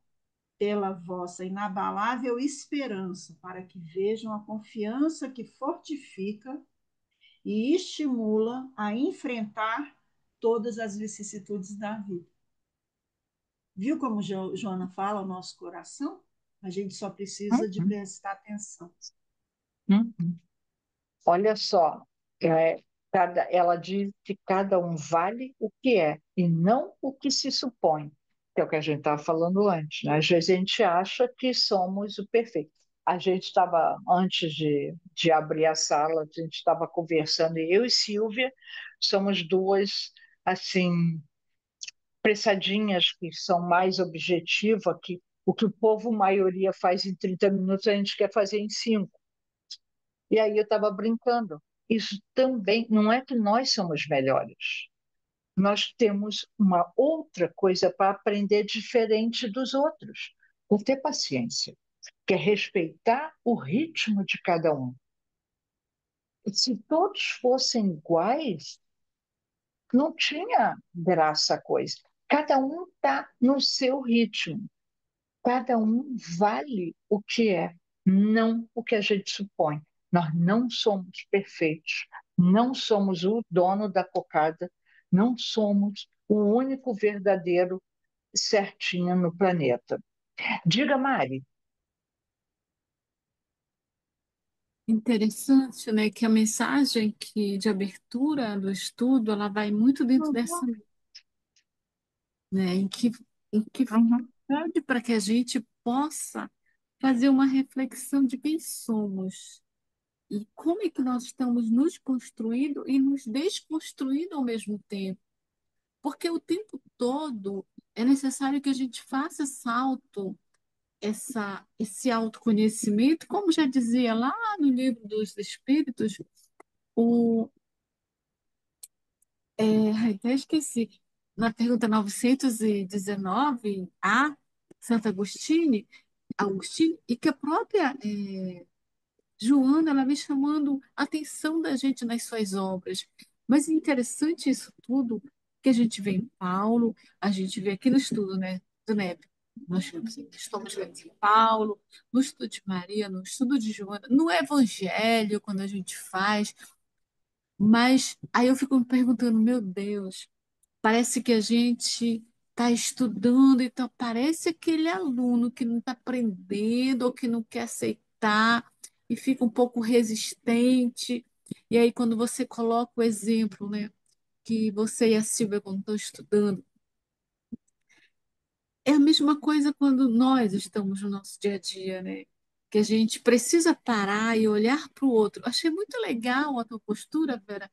inabalável esperança, para que vejam a confiança que fortifica e estimula a enfrentar todas as vicissitudes da vida. Viu como Joana fala, o nosso coração? A gente só precisa de Uhum, prestar atenção. uhum. Olha só, é, ela diz que cada um vale o que é e não o que se supõe, que é o que a gente estava falando antes, né? Às vezes a gente acha que somos o perfeito. A gente estava, antes de abrir a sala, a gente estava conversando, e eu e Silvia somos duas, assim, pressadinhas que são mais objetivas, que o que o povo maioria faz em 30 minutos, a gente quer fazer em 5. E aí eu estava brincando. Isso também não é que nós somos melhores. Nós temos uma outra coisa para aprender diferente dos outros. É ter paciência, que é respeitar o ritmo de cada um. E se todos fossem iguais, não tinha graça a coisa. Cada um está no seu ritmo. Cada um vale o que é, não o que a gente supõe. Nós não somos perfeitos, não somos o dono da cocada, não somos o único verdadeiro certinho no planeta. Diga, Mari. Interessante, né, que a mensagem de abertura do estudo, ela vai muito dentro dessa, Uhum, né, em que uhum. pede para que a gente possa fazer uma reflexão de quem somos e como é que nós estamos nos construindo e nos desconstruindo ao mesmo tempo. Porque o tempo todo é necessário que a gente faça esse autoconhecimento, como já dizia lá no livro dos Espíritos, o, ai, até esqueci, na pergunta 919, a Santo Agostinho, e que a própria Joana, ela vem chamando a atenção da gente nas suas obras. Mas é interessante isso tudo que a gente vê em Paulo, a gente vê aqui no estudo, né, do NEP. Nós estamos vendo em Paulo, no estudo de Maria, no estudo de Joana, no Evangelho, quando a gente faz. Mas aí eu fico me perguntando, meu Deus, parece que a gente está estudando, então parece aquele aluno que não está aprendendo ou que não quer aceitar e fica um pouco resistente. E aí, quando você coloca o exemplo, né, que você e a Silvia, quando estão estudando, é a mesma coisa quando nós estamos no nosso dia a dia, né? Que a gente precisa parar e olhar para o outro. Achei muito legal a tua postura, Vera,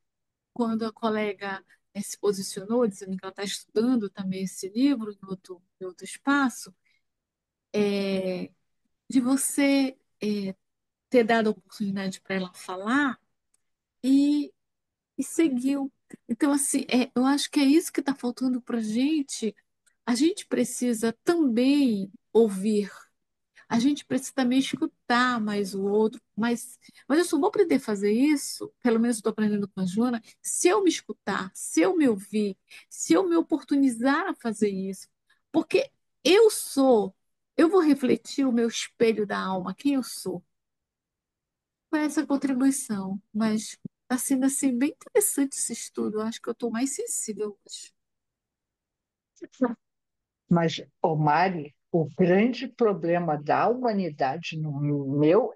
quando a colega se posicionou, dizendo que ela está estudando também esse livro em outro espaço, de você ter dado a oportunidade para ela falar e, e seguiu. Então, assim, eu acho que é isso que está faltando para a gente. A gente precisa também ouvir. A gente precisa também escutar mais o outro, mas eu só vou aprender a fazer isso, pelo menos estou aprendendo com a Joana, se eu me escutar, se eu me ouvir, se eu me oportunizar a fazer isso. Porque eu sou, eu vou refletir o meu espelho da alma, quem eu sou, com essa contribuição. Mas está sendo assim, bem interessante esse estudo. Eu acho que eu estou mais sensível hoje. Mas, ô Mari, o grande problema da humanidade,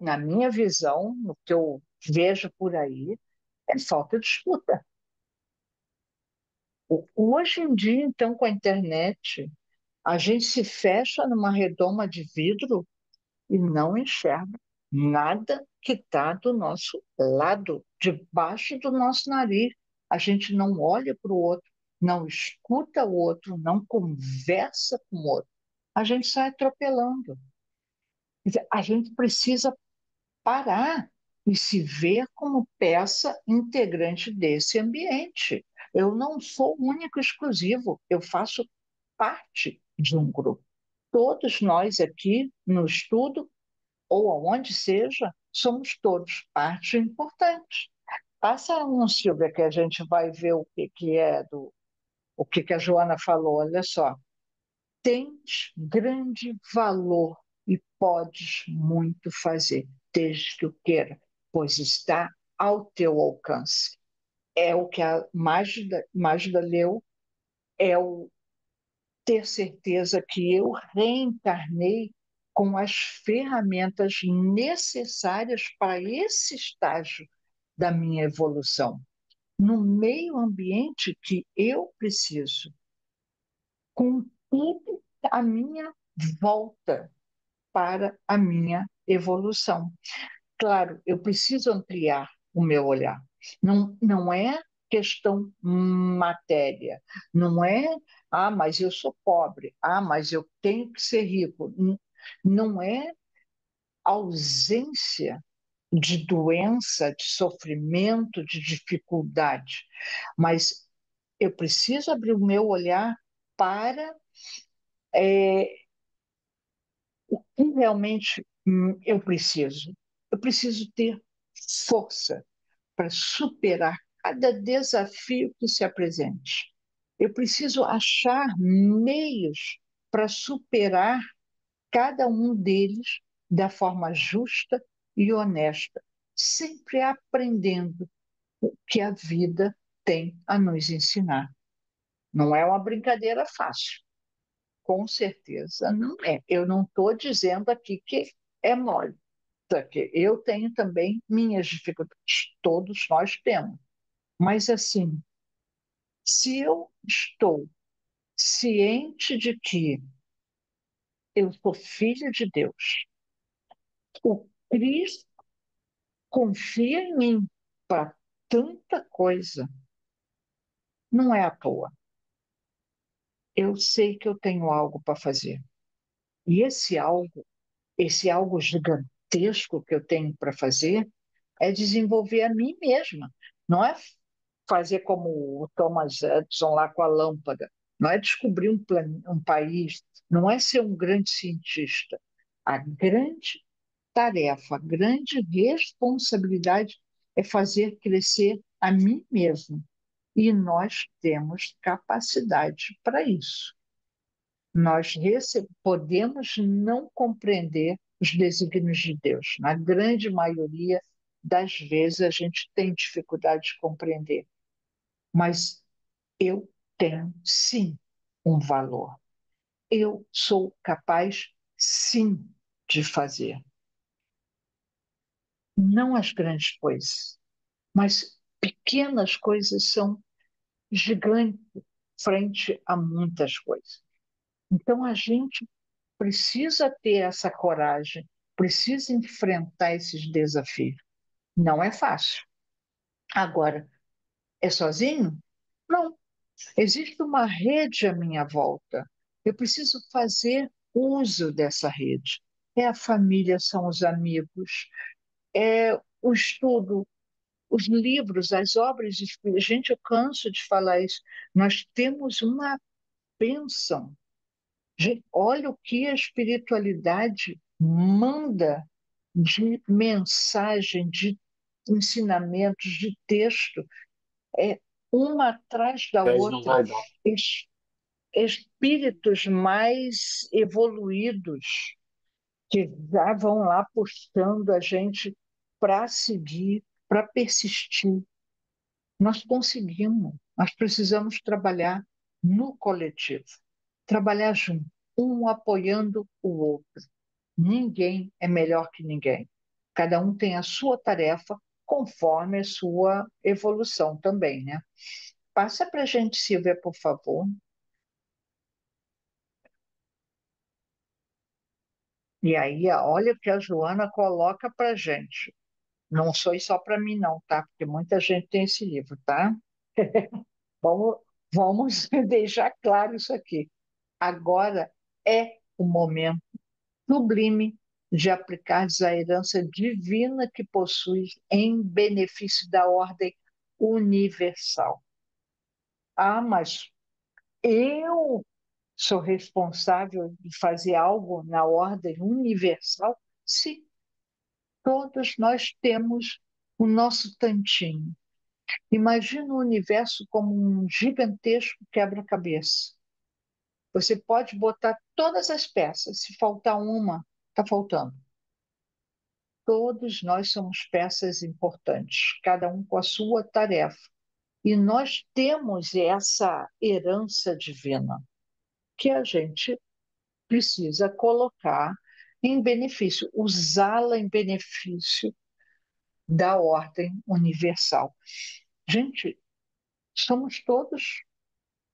na minha visão, no que eu vejo por aí, é falta de escuta. Hoje em dia, então, com a internet, a gente se fecha numa redoma de vidro e não enxerga nada que está do nosso lado, debaixo do nosso nariz. A gente não olha para o outro, não escuta o outro, não conversa com o outro. A gente sai atropelando. Quer dizer, a gente precisa parar e se ver como peça integrante desse ambiente. Eu não sou único e exclusivo, eu faço parte de um grupo. Todos nós aqui no estudo, ou aonde seja, somos todos parte importante. Passa um, Silvia, que a gente vai ver o que a Joana falou. Olha só, tens grande valor e podes muito fazer, desde que o queira, pois está ao teu alcance. É o que a Mágida leu, é o ter certeza que eu reencarnei com as ferramentas necessárias para esse estágio da minha evolução, no meio ambiente que eu preciso, com tudo à minha volta para a minha evolução. Claro, eu preciso ampliar o meu olhar. Não é questão matéria, não é, mas eu sou pobre, mas eu tenho que ser rico. Não é ausência de doença, de sofrimento, de dificuldade, mas eu preciso abrir o meu olhar para o que realmente eu preciso. Eu preciso ter força para superar cada desafio que se apresente. Eu preciso achar meios para superar cada um deles da forma justa e honesta, sempre aprendendo o que a vida tem a nos ensinar. Não é uma brincadeira fácil, com certeza não é. Eu não estou dizendo aqui que é mole, que eu tenho também minhas dificuldades, todos nós temos. Mas assim, se eu estou ciente de que eu sou filho de Deus, o Cristo confia em mim para tanta coisa, não é à toa. Eu sei que eu tenho algo para fazer. E esse algo gigantesco que eu tenho para fazer, é desenvolver a mim mesma. Não é fazer como o Thomas Edison lá com a lâmpada. Não é descobrir um país, não é ser um grande cientista. A grande tarefa, a grande responsabilidade é fazer crescer a mim mesmo. E nós temos capacidade para isso. Nós podemos não compreender os desígnios de Deus. Na grande maioria das vezes a gente tem dificuldade de compreender, mas eu tenho sim um valor. Eu sou capaz sim de fazer. Não as grandes coisas, mas pequenas coisas são gigantes frente a muitas coisas. Então a gente precisa ter essa coragem, precisa enfrentar esses desafios. Não é fácil. Agora, é sozinho? Não. Existe uma rede à minha volta. Eu preciso fazer uso dessa rede. É a família, são os amigos, é o estudo, os livros, as obras de espírito. Gente, eu canso de falar isso. Nós temos uma bênção. Gente, olha o que a espiritualidade manda de mensagem, de ensinamentos, de texto, é uma atrás da Mas não outra. vai dar. Espíritos mais evoluídos que já vão lá puxando a gente para seguir, para persistir. Nós conseguimos, nós precisamos trabalhar no coletivo, trabalhar junto, um apoiando o outro. Ninguém é melhor que ninguém. Cada um tem a sua tarefa conforme a sua evolução também, né? Passa para a gente, Silvia, por favor. E aí, olha o que a Joana coloca para a gente. Não foi só para mim, não, tá? Porque muita gente tem esse livro, tá? Vamos, vamos deixar claro isso aqui. Agora é o momento sublime de aplicar a herança divina que possui em benefício da ordem universal. Mas eu sou responsável de fazer algo na ordem universal? Sim, todos nós temos o nosso tantinho. Imagina o universo como um gigantesco quebra-cabeça. Você pode botar todas as peças, se faltar uma, está faltando. Todos nós somos peças importantes, cada um com a sua tarefa. E nós temos essa herança divina. que a gente precisa colocar em benefício, usá-la em benefício da ordem universal. Gente, somos todos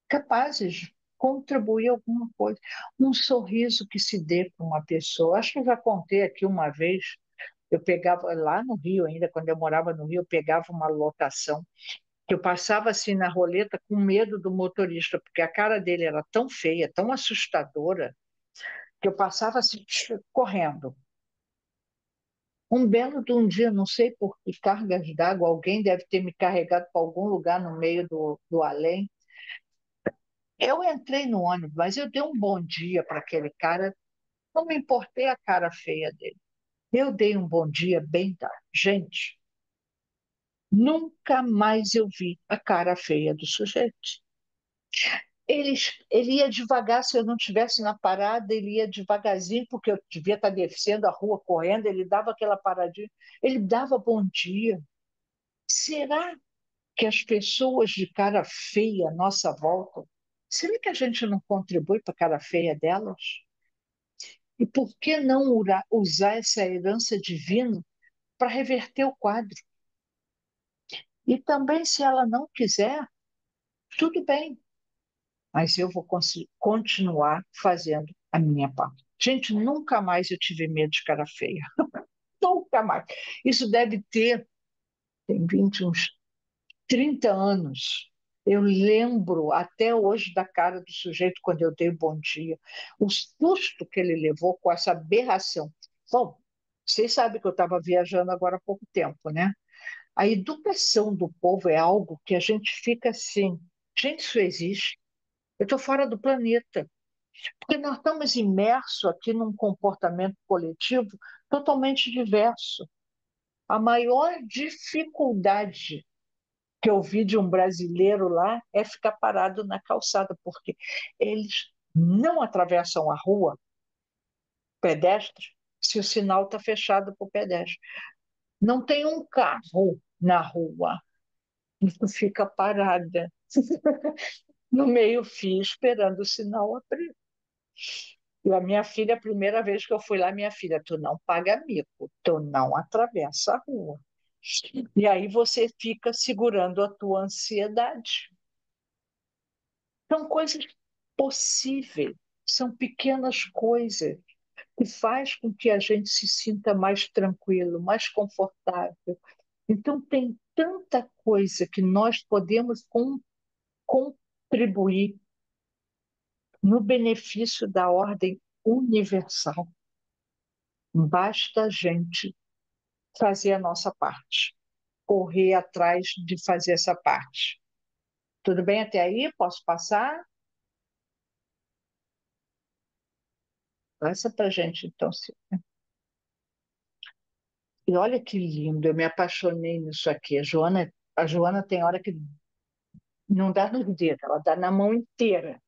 capazes de contribuir alguma coisa. Um sorriso que se dê para uma pessoa. Acho que eu já contei aqui uma vez, eu pegava lá no Rio ainda, quando eu morava no Rio, eu pegava uma lotação, que eu passava assim na roleta com medo do motorista, porque a cara dele era tão feia, tão assustadora, que eu passava assim, correndo. Um belo de um dia, não sei por que cargas d'água, alguém deve ter me carregado para algum lugar no meio do além. Eu entrei no ônibus, mas eu dei um bom dia para aquele cara, não me importei a cara feia dele. Eu dei um bom dia bem dado. Gente, nunca mais eu vi a cara feia do sujeito. Ele ia devagar, se eu não estivesse na parada, ele ia devagarzinho, porque eu devia estar descendo a rua correndo, ele dava aquela paradinha, ele dava bom dia. Será que as pessoas de cara feia à nossa volta, será que a gente não contribui para a cara feia delas? E por que não usar essa herança divina para reverter o quadro? E também, se ela não quiser, tudo bem, mas eu vou continuar fazendo a minha parte. Gente, nunca mais eu tive medo de cara feia. Nunca mais. Isso deve ter, tem 20, uns 30 anos. Eu lembro até hoje da cara do sujeito quando eu dei o bom dia. O susto que ele levou com essa aberração. Bom, vocês sabem que eu estava viajando agora há pouco tempo, né? A educação do povo é algo que a gente fica assim. Gente, isso existe. Eu estou fora do planeta. Porque nós estamos imersos aqui num comportamento coletivo totalmente diverso. A maior dificuldade que eu vi de um brasileiro lá é ficar parado na calçada, porque eles não atravessam a rua pedestre se o sinal está fechado para o pedestre. Não tem um carro na rua, isso fica parada no meio-fio esperando o sinal abrir. E a minha filha, a primeira vez que eu fui lá, minha filha, tu não paga mico, tu não atravessa a rua. E aí você fica segurando a tua ansiedade. São coisas possíveis, são pequenas coisas que faz com que a gente se sinta mais tranquilo, mais confortável. Então tem tanta coisa que nós podemos contribuir no benefício da ordem universal. Basta a gente fazer a nossa parte, correr atrás de fazer essa parte. Tudo bem até aí? Posso passar? Passa para a gente, então. E olha que lindo, eu me apaixonei nisso aqui. A Joana tem hora que não dá no dedo, ela dá na mão inteira.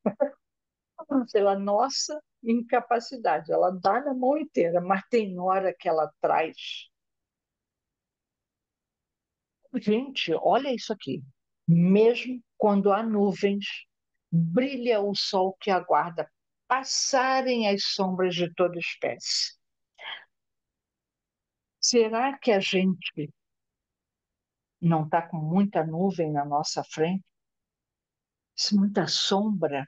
Pela nossa incapacidade, ela dá na mão inteira, mas tem hora que ela traz. Gente, olha isso aqui. Mesmo quando há nuvens, brilha o sol que aguarda passarem as sombras de toda espécie. Será que a gente não está com muita nuvem na nossa frente? Muita sombra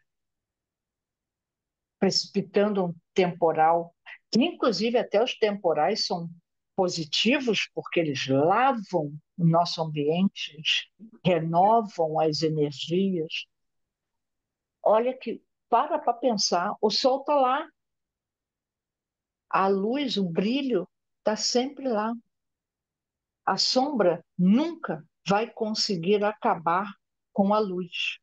precipitando um temporal, que inclusive até os temporais são positivos porque eles lavam o nosso ambiente, renovam as energias. Olha que para pensar, o sol está lá, a luz, o brilho está sempre lá. A sombra nunca vai conseguir acabar com a luz.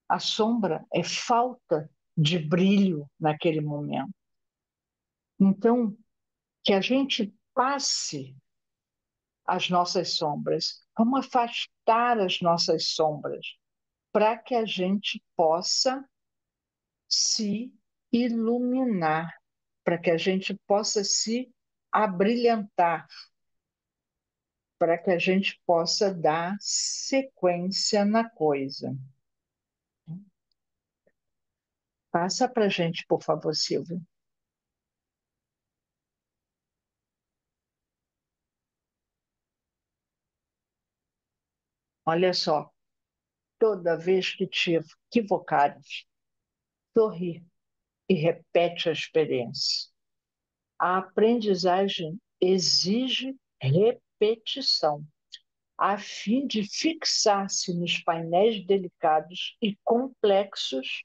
A sombra é falta de brilho naquele momento. Então, que a gente passe as nossas sombras, vamos afastar as nossas sombras, para que a gente possa se iluminar, para que a gente possa se abrilhantar, para que a gente possa dar sequência na coisa. Passa para a gente, por favor, Silvia. Olha só, toda vez que te equivocares, sorri e repete a experiência. A aprendizagem exige repetição, a fim de fixar-se nos painéis delicados e complexos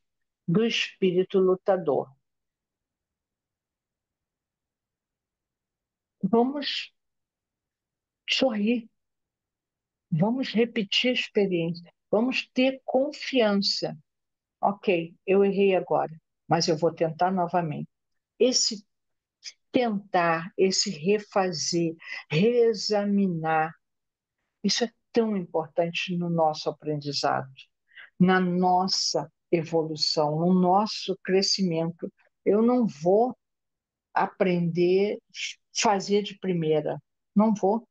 do espírito lutador. Vamos sorrir, vamos repetir a experiência, vamos ter confiança. Ok, eu errei agora, mas eu vou tentar novamente. Esse tentar, esse refazer, reexaminar, isso é tão importante no nosso aprendizado, na nossa evolução, no nosso crescimento. Eu não vou aprender fazer de primeira, não vou.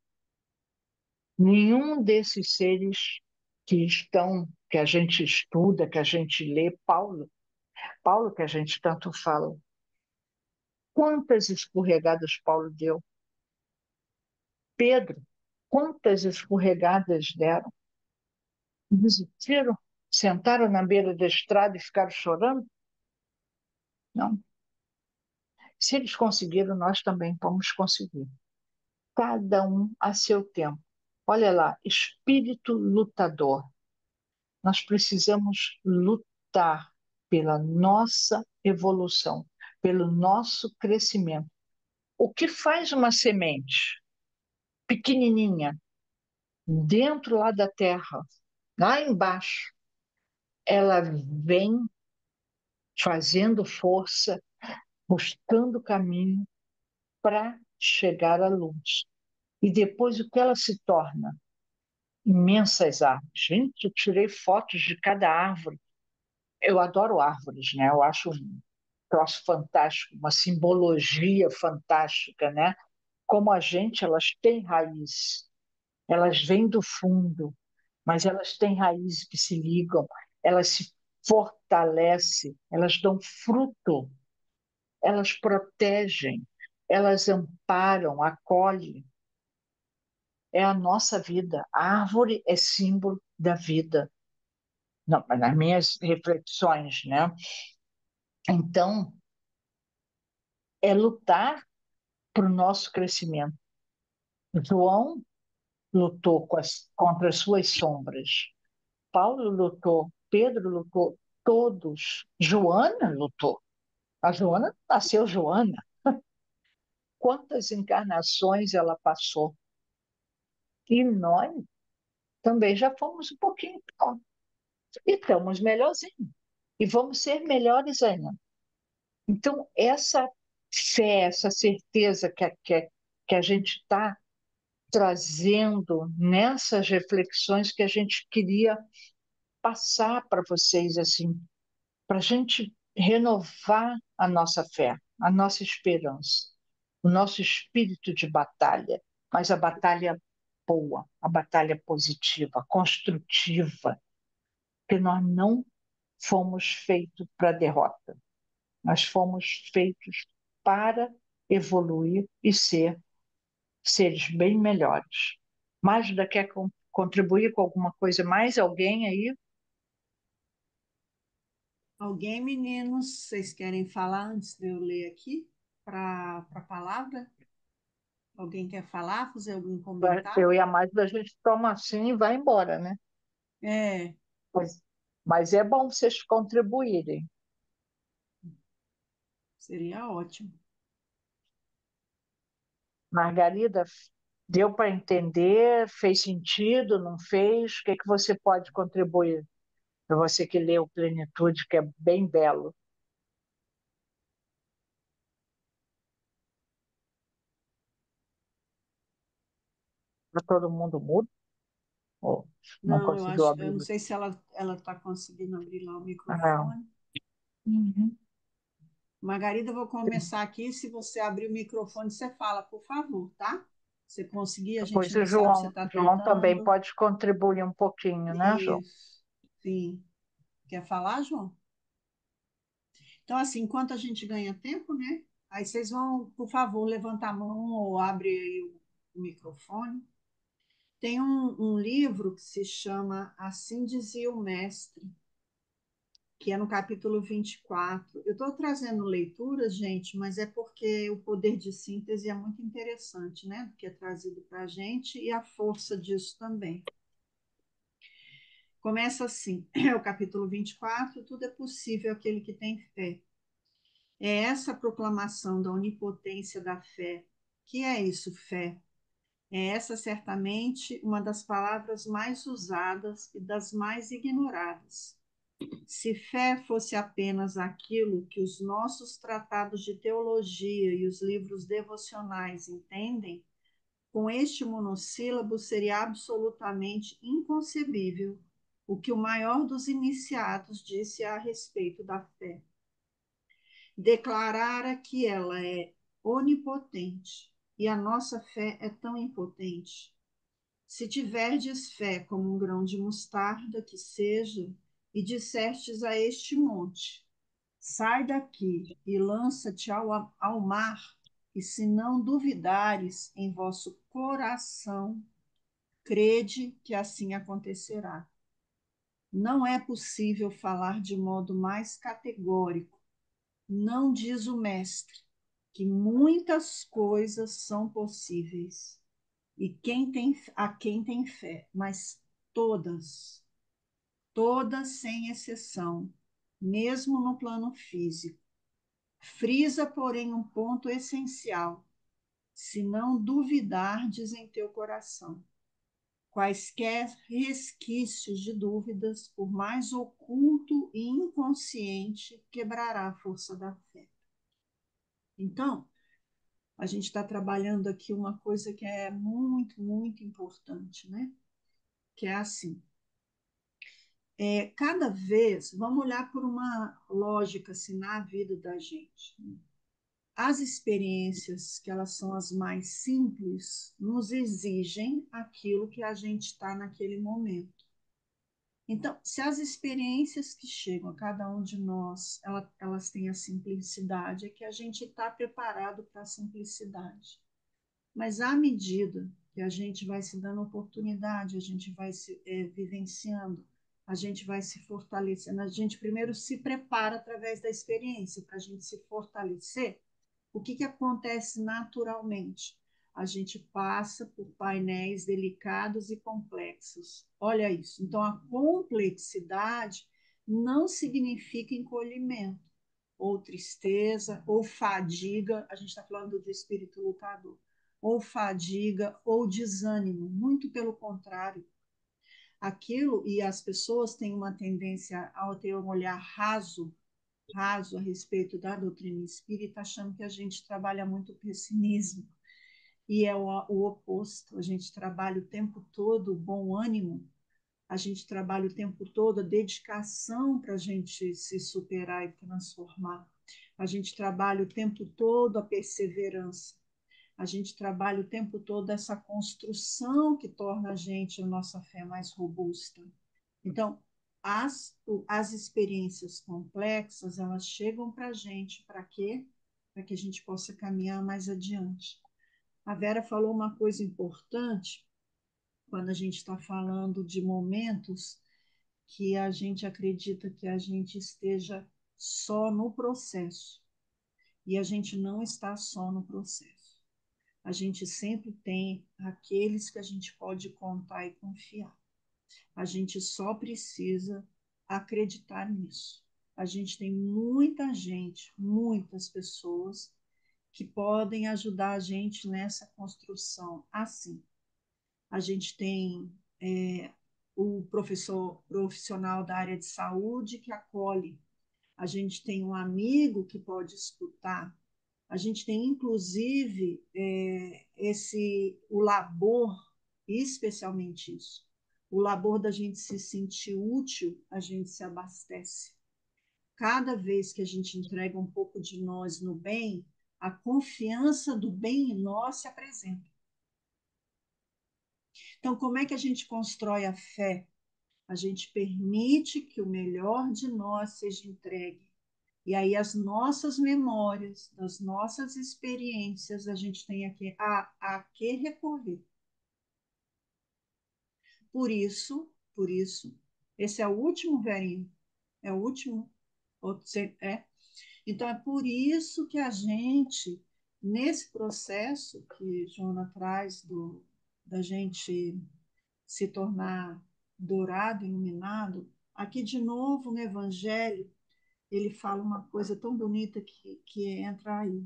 Nenhum desses seres que estão, que a gente estuda, que a gente lê, Paulo que a gente tanto fala, quantas escorregadas Paulo deu? Pedro, quantas escorregadas deram? Desistiram? Sentaram na beira da estrada e ficaram chorando? Não. Se eles conseguiram, nós também vamos conseguir. Cada um a seu tempo. Olha lá, espírito lutador. Nós precisamos lutar pela nossa evolução, pelo nosso crescimento. O que faz uma semente pequenininha dentro lá da terra, lá embaixo, ela vem fazendo força, buscando caminho para chegar à luz. E depois o que ela se torna? Imensas árvores. Gente, eu tirei fotos de cada árvore. Eu adoro árvores, né? Eu acho um troço fantástico, uma simbologia fantástica, né? Como a gente, elas têm raiz, elas vêm do fundo, mas elas têm raízes que se ligam, elas se fortalecem, elas dão fruto, elas protegem, elas amparam, acolhem. É a nossa vida. A árvore é símbolo da vida. Não, mas nas minhas reflexões, né? Então, é lutar para o nosso crescimento. João lutou contra as suas sombras. Paulo lutou, Pedro lutou, todos. Joana lutou. A Joana nasceu Joana. Quantas encarnações ela passou? E nós também já fomos um pouquinho pior. E estamos melhorzinhos. E vamos ser melhores ainda. Então, essa fé, essa certeza que a gente está trazendo nessas reflexões que a gente queria passar para vocês, assim, para a gente renovar a nossa fé, a nossa esperança, o nosso espírito de batalha, mas a batalha boa, a batalha positiva, construtiva, que nós não fomos feitos para derrota, nós fomos feitos para evoluir e ser seres bem melhores. Magda quer contribuir com alguma coisa mais? Alguém aí? Alguém, meninos, vocês querem falar antes de eu ler aqui para a palavra? Alguém quer falar, fazer algum Eu comentário? e a Magda, a gente toma assim e vai embora, né? É, Mas é bom vocês contribuírem. seria ótimo. Margarida, deu para entender? Fez sentido? Não fez? O que é que você pode contribuir? Para você que leu Plenitude, que é bem belo. Está todo mundo mudo? Ou não Não, eu conseguiu acho, eu abrir? não sei se ela está conseguindo abrir lá o Não. microfone. Uhum. Margarida, eu vou começar aqui. Se você abrir o microfone, você fala, por favor, tá? Se conseguir, a gente Pois o não sabe se você João, está João também tentando. pode contribuir um pouquinho, né, João? Isso, sim. Quer falar, João? Então, assim, enquanto a gente ganha tempo, né? Aí vocês vão, por favor, levantar a mão ou abre aí o microfone. Tem um livro que se chama Assim Dizia o Mestre, que é no capítulo 24. Eu estou trazendo leituras, gente, mas é porque o poder de síntese é muito interessante, né? Do que é trazido para a gente e a força disso também. Começa assim, é o capítulo 24, tudo é possível aquele que tem fé. É essa proclamação da onipotência da fé. Que é isso, fé? É essa certamente uma das palavras mais usadas e das mais ignoradas. Se fé fosse apenas aquilo que os nossos tratados de teologia e os livros devocionais entendem, com este monossílabo seria absolutamente inconcebível o que o maior dos iniciados disse a respeito da fé. Declarara que ela é onipotente e a nossa fé é tão impotente. Se tiverdes fé como um grão de mostarda que seja, e dissertes a este monte, sai daqui e lança-te ao mar, e se não duvidares em vosso coração, crede que assim acontecerá. Não é possível falar de modo mais categórico. Não diz o mestre que muitas coisas são possíveis e a quem tem fé, mas todas, todas sem exceção, mesmo no plano físico. Frisa, porém, um ponto essencial: se não duvidardes em teu coração. Quaisquer resquícios de dúvidas, por mais oculto e inconsciente, quebrará a força da fé. Então, a gente está trabalhando aqui uma coisa que é muito, muito importante, né? Que é assim, cada vez, vamos olhar por uma lógica assim, na vida da gente. As experiências, que elas são as mais simples, nos exigem aquilo que a gente está naquele momento. Então, se as experiências que chegam a cada um de nós, elas têm a simplicidade, é que a gente está preparado para a simplicidade. Mas à medida que a gente vai se dando oportunidade, a gente vai se vivenciando, a gente vai se fortalecendo, a gente primeiro se prepara através da experiência para a gente se fortalecer. O que acontece naturalmente? A gente passa por painéis delicados e complexos. Olha isso. Então, a complexidade não significa encolhimento, ou tristeza, ou fadiga. A gente está falando do espírito lutador. Ou fadiga, ou desânimo. Muito pelo contrário. Aquilo, e as pessoas têm uma tendência a ter um olhar raso a respeito da doutrina espírita, achando que a gente trabalha muito pessimismo. E é o oposto, a gente trabalha o tempo todo o bom ânimo, a gente trabalha o tempo todo a dedicação para a gente se superar e transformar. A gente trabalha o tempo todo a perseverança. A gente trabalha o tempo todo essa construção que torna a nossa fé mais robusta. Então, as experiências complexas, elas chegam para a gente, para quê? Para que a gente possa caminhar mais adiante. A Vera falou uma coisa importante, quando a gente está falando de momentos que a gente acredita que a gente esteja só no processo. E a gente não está só no processo. A gente sempre tem aqueles que a gente pode contar e confiar. A gente só precisa acreditar nisso. A gente tem muita gente, muitas pessoas que podem ajudar a gente nessa construção. Assim, a gente tem o professor profissional da área de saúde que acolhe, a gente tem um amigo que pode escutar, a gente tem inclusive o labor, especialmente isso, o labor da gente se sentir útil, a gente se abastece. Cada vez que a gente entrega um pouco de nós no bem, a confiança do bem em nós se apresenta. Então, como é que a gente constrói a fé? A gente permite que o melhor de nós seja entregue. E aí as nossas memórias, as nossas experiências, a gente tem a que recorrer. Por isso, esse é o último verinho, é o último, é. Então é por isso que a gente, nesse processo que Joana traz da gente se tornar dourado, iluminado, aqui de novo no Evangelho, ele fala uma coisa tão bonita que entra aí.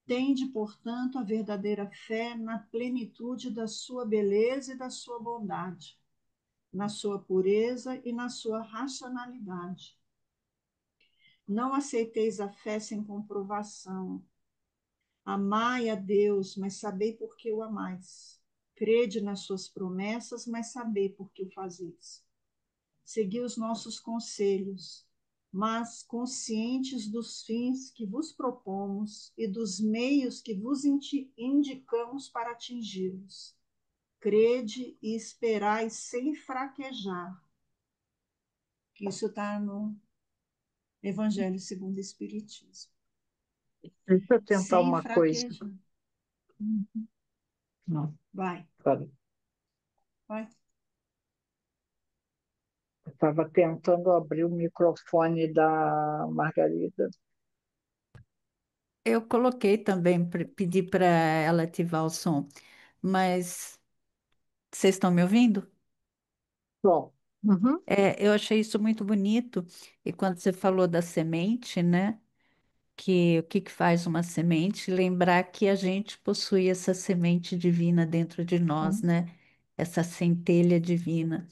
Tende, portanto, a verdadeira fé na plenitude da sua beleza e da sua bondade, na sua pureza e na sua racionalidade. Não aceiteis a fé sem comprovação. Amai a Deus, mas sabei por que o amais. Crede nas suas promessas, mas sabei por que o fazeis. Segui os nossos conselhos, mas conscientes dos fins que vos propomos e dos meios que vos indicamos para atingi-los. Crede e esperai sem fraquejar. Isso está no Evangelho segundo o Espiritismo. Deixa eu tentar Sem uma coisa. fraquejar. Não, Vai, peraí. vai. Eu estava tentando abrir o microfone da Margarida. Eu coloquei também, pedi para ela ativar o som, mas vocês estão me ouvindo? Bom, uhum. É, eu achei isso muito bonito. E quando você falou da semente, né? Que o que que faz uma semente? Lembrar que a gente possui essa semente divina dentro de nós, né? Essa centelha divina,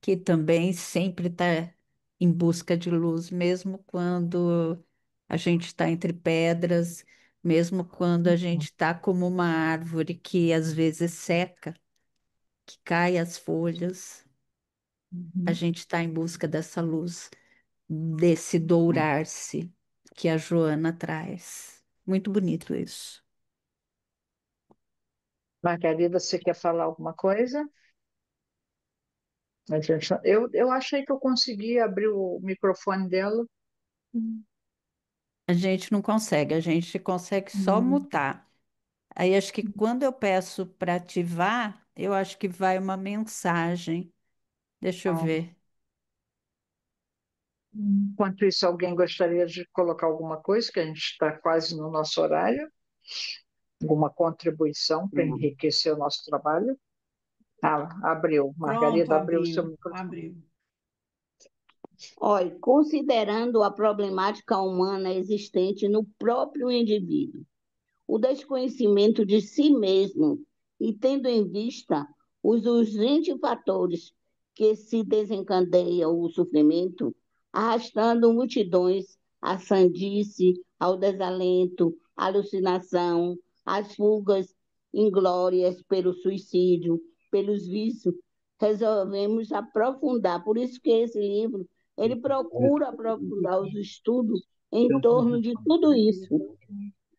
que também sempre está em busca de luz, mesmo quando a gente está entre pedras, mesmo quando a gente está como uma árvore que às vezes seca, que cai as folhas, a Uhum. gente está em busca dessa luz, desse dourar-se que a Joana traz. Muito bonito isso. Margarida, você quer falar alguma coisa? Eu achei que eu consegui abrir o microfone dela. A gente não consegue, a gente consegue só Hum. mutar. Aí acho que quando eu peço para ativar, eu acho que vai uma mensagem. Deixa eu Ah, ver. enquanto isso, alguém gostaria de colocar alguma coisa, que a gente está quase no nosso horário? Alguma contribuição para enriquecer o nosso trabalho? Ah, abriu. Pronto, Margarida abriu o seu abriu, microfone. abriu. Olha, considerando a problemática humana existente no próprio indivíduo, o desconhecimento de si mesmo e tendo em vista os urgentes fatores que se desencadeiam o sofrimento, arrastando multidões à sandice, ao desalento, à alucinação, às fugas inglórias pelo suicídio, pelos vícios, resolvemos aprofundar. Por isso que esse livro, ele procura aprofundar os estudos em torno de tudo isso,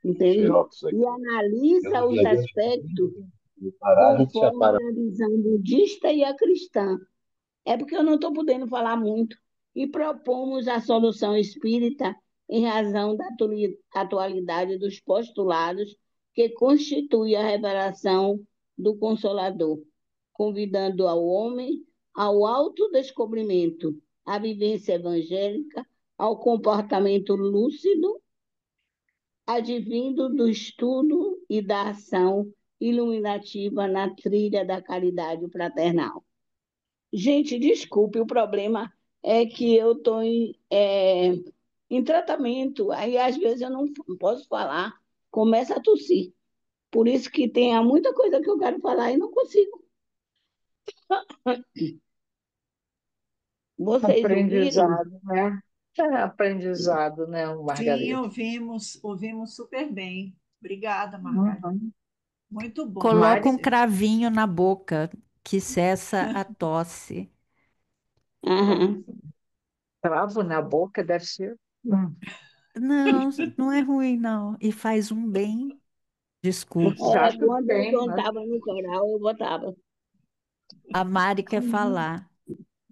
entende? E analisa os aspectos conforme a visão budista e a cristã. É porque eu não estou podendo falar muito. E propomos a solução espírita em razão da atualidade dos postulados que constitui a revelação do Consolador, convidando ao homem ao autodescobrimento, à vivência evangélica, ao comportamento lúcido advindo do estudo e da ação iluminativa na trilha da caridade fraternal. Gente, desculpe, o problema é que eu estou em tratamento, aí às vezes eu não posso falar, começa a tossir. Por isso que tem muita coisa que eu quero falar e não consigo. Vocês ouviram? Aprendizado, né? É aprendizado, né, Sim, Margarida? ouvimos super bem. Obrigada, Margarida. Uhum. Muito bom Coloca Mari, um você. cravinho na boca que cessa a tosse. Aham. cravo na boca deve ser. Não, não é ruim, não. E faz um bem. O Desculpe. chá tudo Quando eu bem, mas cantava no coral, eu botava. A Mari quer falar.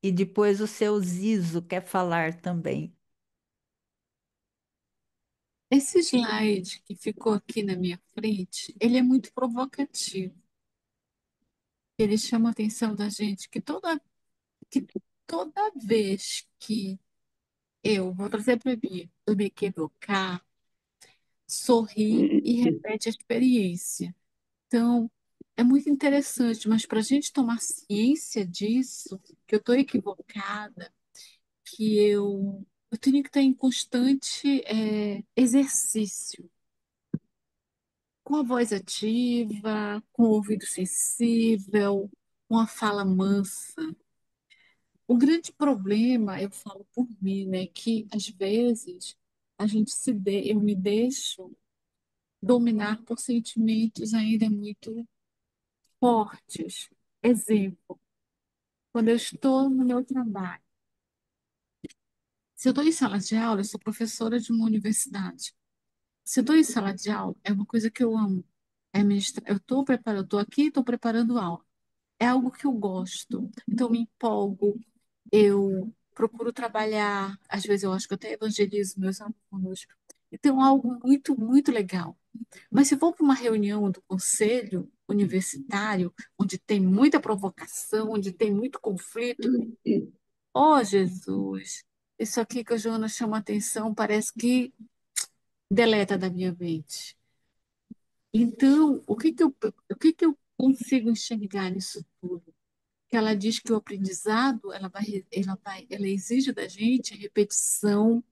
E depois o seu Zizo quer falar também. Esse slide que ficou aqui na minha frente, ele é muito provocativo. Ele chama a atenção da gente que toda vez que eu vou trazer para mim, eu me equivocar, sorri e repete a experiência. Então, é muito interessante, mas para a gente tomar ciência disso, que eu estou equivocada, eu tenho que estar em constante exercício, com a voz ativa, com o ouvido sensível, com a fala mansa. O grande problema, eu falo por mim, né, que às vezes eu me deixo dominar por sentimentos ainda muito fortes. Exemplo, quando eu estou no meu trabalho, se eu estou em sala de aula, eu sou professora de uma universidade. Se eu estou em sala de aula, é uma coisa que eu amo. Eu estou preparando, estou aqui, estou preparando aula. É algo que eu gosto. Então, eu me empolgo, eu procuro trabalhar, às vezes eu acho que eu até evangelizo meus alunos. Então, é algo muito, muito legal. Mas se for para uma reunião do conselho universitário, onde tem muita provocação, onde tem muito conflito, oh Jesus, isso aqui que a Joana chama a atenção parece que deleta da minha mente. Então, o que que eu consigo enxergar nisso tudo? Que ela diz que o aprendizado, ela exige da gente repetição,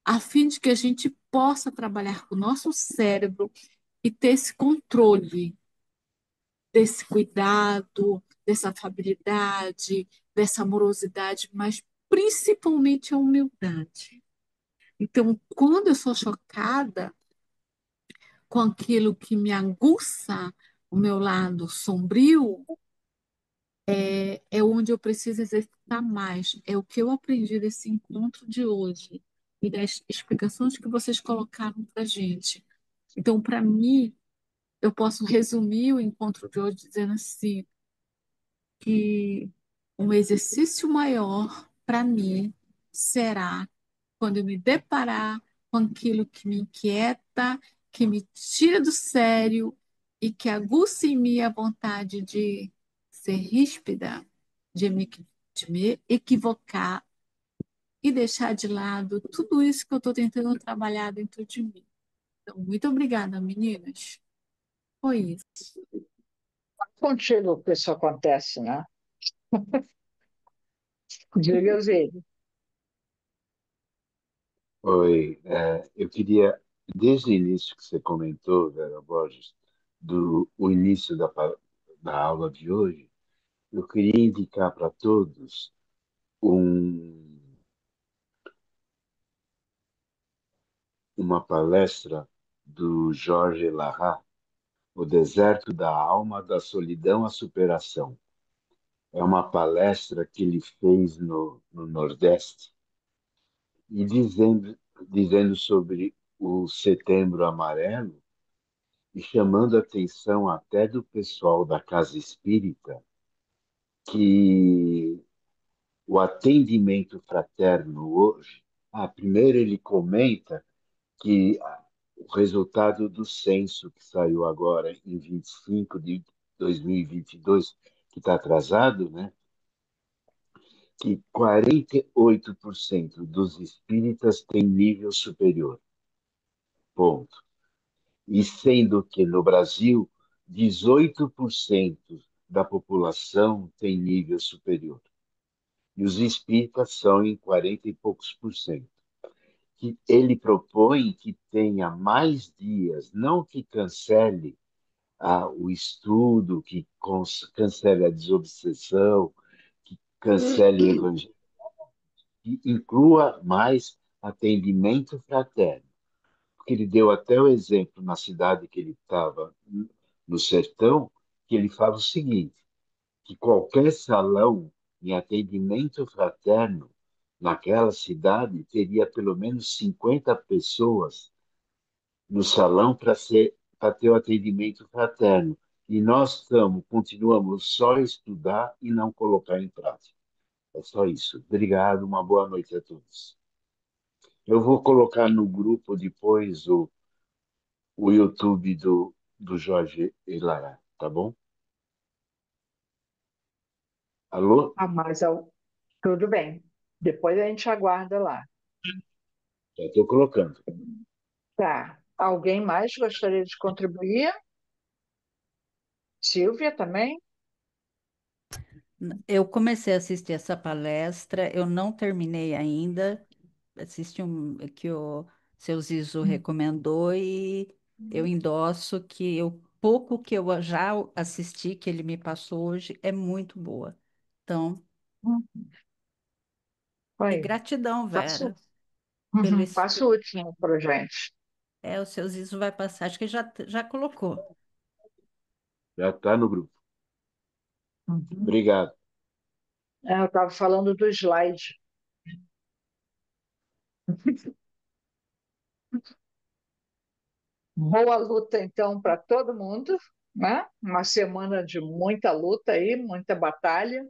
a fim de que a gente possa trabalhar com o nosso cérebro e ter esse controle desse cuidado, dessa afabilidade, dessa amorosidade, mas principalmente a humildade. Então, quando eu sou chocada com aquilo que me aguça o meu lado sombrio, é onde eu preciso exercitar mais. É o que eu aprendi desse encontro de hoje e das explicações que vocês colocaram para a gente. Então, para mim, eu posso resumir o encontro de hoje dizendo assim, que um exercício maior para mim será quando eu me deparar com aquilo que me inquieta, que me tira do sério e que aguça em mim a vontade de ser ríspida, de me equivocar e deixar de lado tudo isso que eu estou tentando trabalhar dentro de mim. Então, muito obrigada, meninas. Foi isso. Contigo que isso acontece, né? Diga, Zílio. Oi, eu queria, desde o início que você comentou, Vera Borges, o início da aula de hoje, eu queria indicar para todos um, uma palestra do Jorge Larrat, O Deserto da Alma, da Solidão à Superação. É uma palestra que ele fez no Nordeste, e dizendo sobre o Setembro Amarelo, e chamando a atenção até do pessoal da Casa Espírita, que o atendimento fraterno hoje, primeiro ele comenta que o resultado do censo que saiu agora em 25 de 2022, que está atrasado, né? Que 48% dos espíritas têm nível superior. Ponto. E sendo que no Brasil, 18% da população tem nível superior. E os espíritas são em 40 e poucos por cento. Que ele propõe que tenha mais dias, não que cancele o estudo, que cancele a desobsessão, que cancele o evangelho, que inclua mais atendimento fraterno. Porque ele deu até o exemplo na cidade que ele estava, no sertão, que ele fala o seguinte, que qualquer salão em atendimento fraterno naquela cidade teria pelo menos 50 pessoas no salão para ter o atendimento fraterno. E nós continuamos só a estudar e não colocar em prática. É só isso. Obrigado, uma boa noite a todos. Eu vou colocar no grupo depois o YouTube do Jorge Eilara, tá bom? Alô? Ah, tudo bem. Depois a gente aguarda lá. Já estou colocando. Tá. Alguém mais gostaria de contribuir? Silvia também? Eu comecei a assistir essa palestra, eu não terminei ainda, assisti um que o seu Zizo recomendou e eu endosso que o pouco que eu já assisti, que ele me passou hoje, é muito boa. Então, Hum, e Oi. gratidão, Passo, Vera, pelo passo o último para gente. o seu Zizo vai passar, acho que já colocou. Já está no grupo. Uhum. Obrigado. Eu estava falando do slide. Boa luta, então, para todo mundo, né? Uma semana de muita luta aí, muita batalha,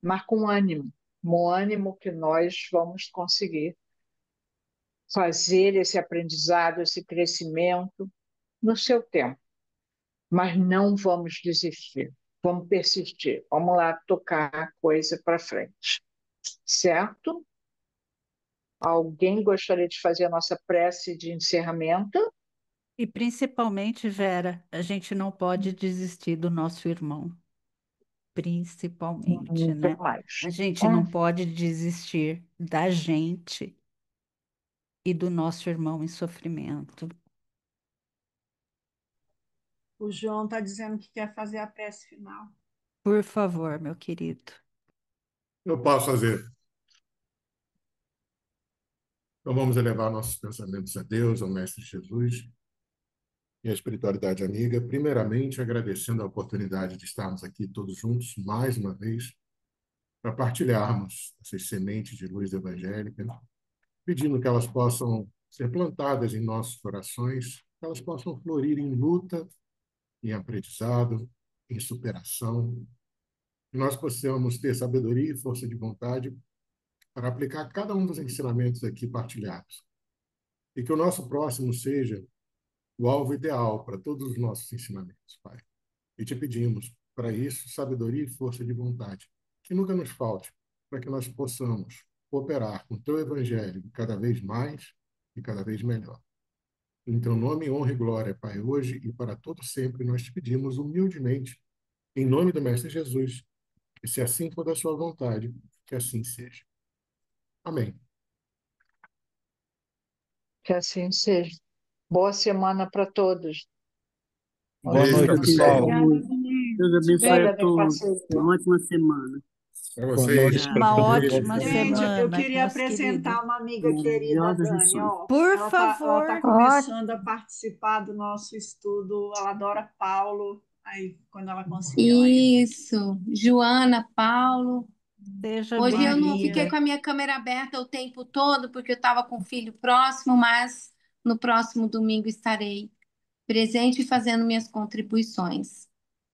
mas com ânimo que nós vamos conseguir fazer esse aprendizado, esse crescimento no seu tempo. Mas não vamos desistir, vamos persistir, vamos lá tocar a coisa para frente, certo? Alguém gostaria de fazer a nossa prece de encerramento? E principalmente, Vera, a gente não pode desistir do nosso irmão. Principalmente, Nunca né? A mais. gente não pode desistir da gente e do nosso irmão em sofrimento. O João está dizendo que quer fazer a prece final. Por favor, meu querido. Eu posso fazer. Então vamos elevar nossos pensamentos a Deus, ao Mestre Jesus e à espiritualidade amiga, primeiramente agradecendo a oportunidade de estarmos aqui todos juntos mais uma vez para partilharmos essas sementes de luz evangélica, pedindo que elas possam ser plantadas em nossos corações, que elas possam florir em luta, em aprendizado, em superação, que nós possamos ter sabedoria e força de vontade para aplicar cada um dos ensinamentos aqui partilhados. E que o nosso próximo seja o alvo ideal para todos os nossos ensinamentos, Pai. E te pedimos, para isso, sabedoria e força de vontade, que nunca nos falte, para que nós possamos cooperar com o teu evangelho cada vez mais e cada vez melhor. Em teu nome, honra e glória, Pai, hoje e para todo sempre, nós te pedimos humildemente, em nome do Mestre Jesus, e se assim for da sua vontade, que assim seja. Amém. Que assim seja. Boa semana para todos. Boa Beijo para noite, Deus vocês. pessoal. abençoe. Gente, Deus abençoe Obrigada, a meu todos. parceiro. Uma ótima semana. Para Boa noite vocês. para Uma todo ótima mundo. gente, eu semana, queria nosso querido. apresentar uma amiga querida, Maravilhosas Dani, lições. ó. Por Ela tá favor. começando a participar do nosso estudo. Ela adora Paulo. Aí, quando ela conseguir, ela entra. Isso, Joana, Paulo. Seja Hoje eu não fiquei bem-vinda. com a minha câmera aberta o tempo todo, porque eu estava com o filho próximo, mas no próximo domingo estarei presente e fazendo minhas contribuições.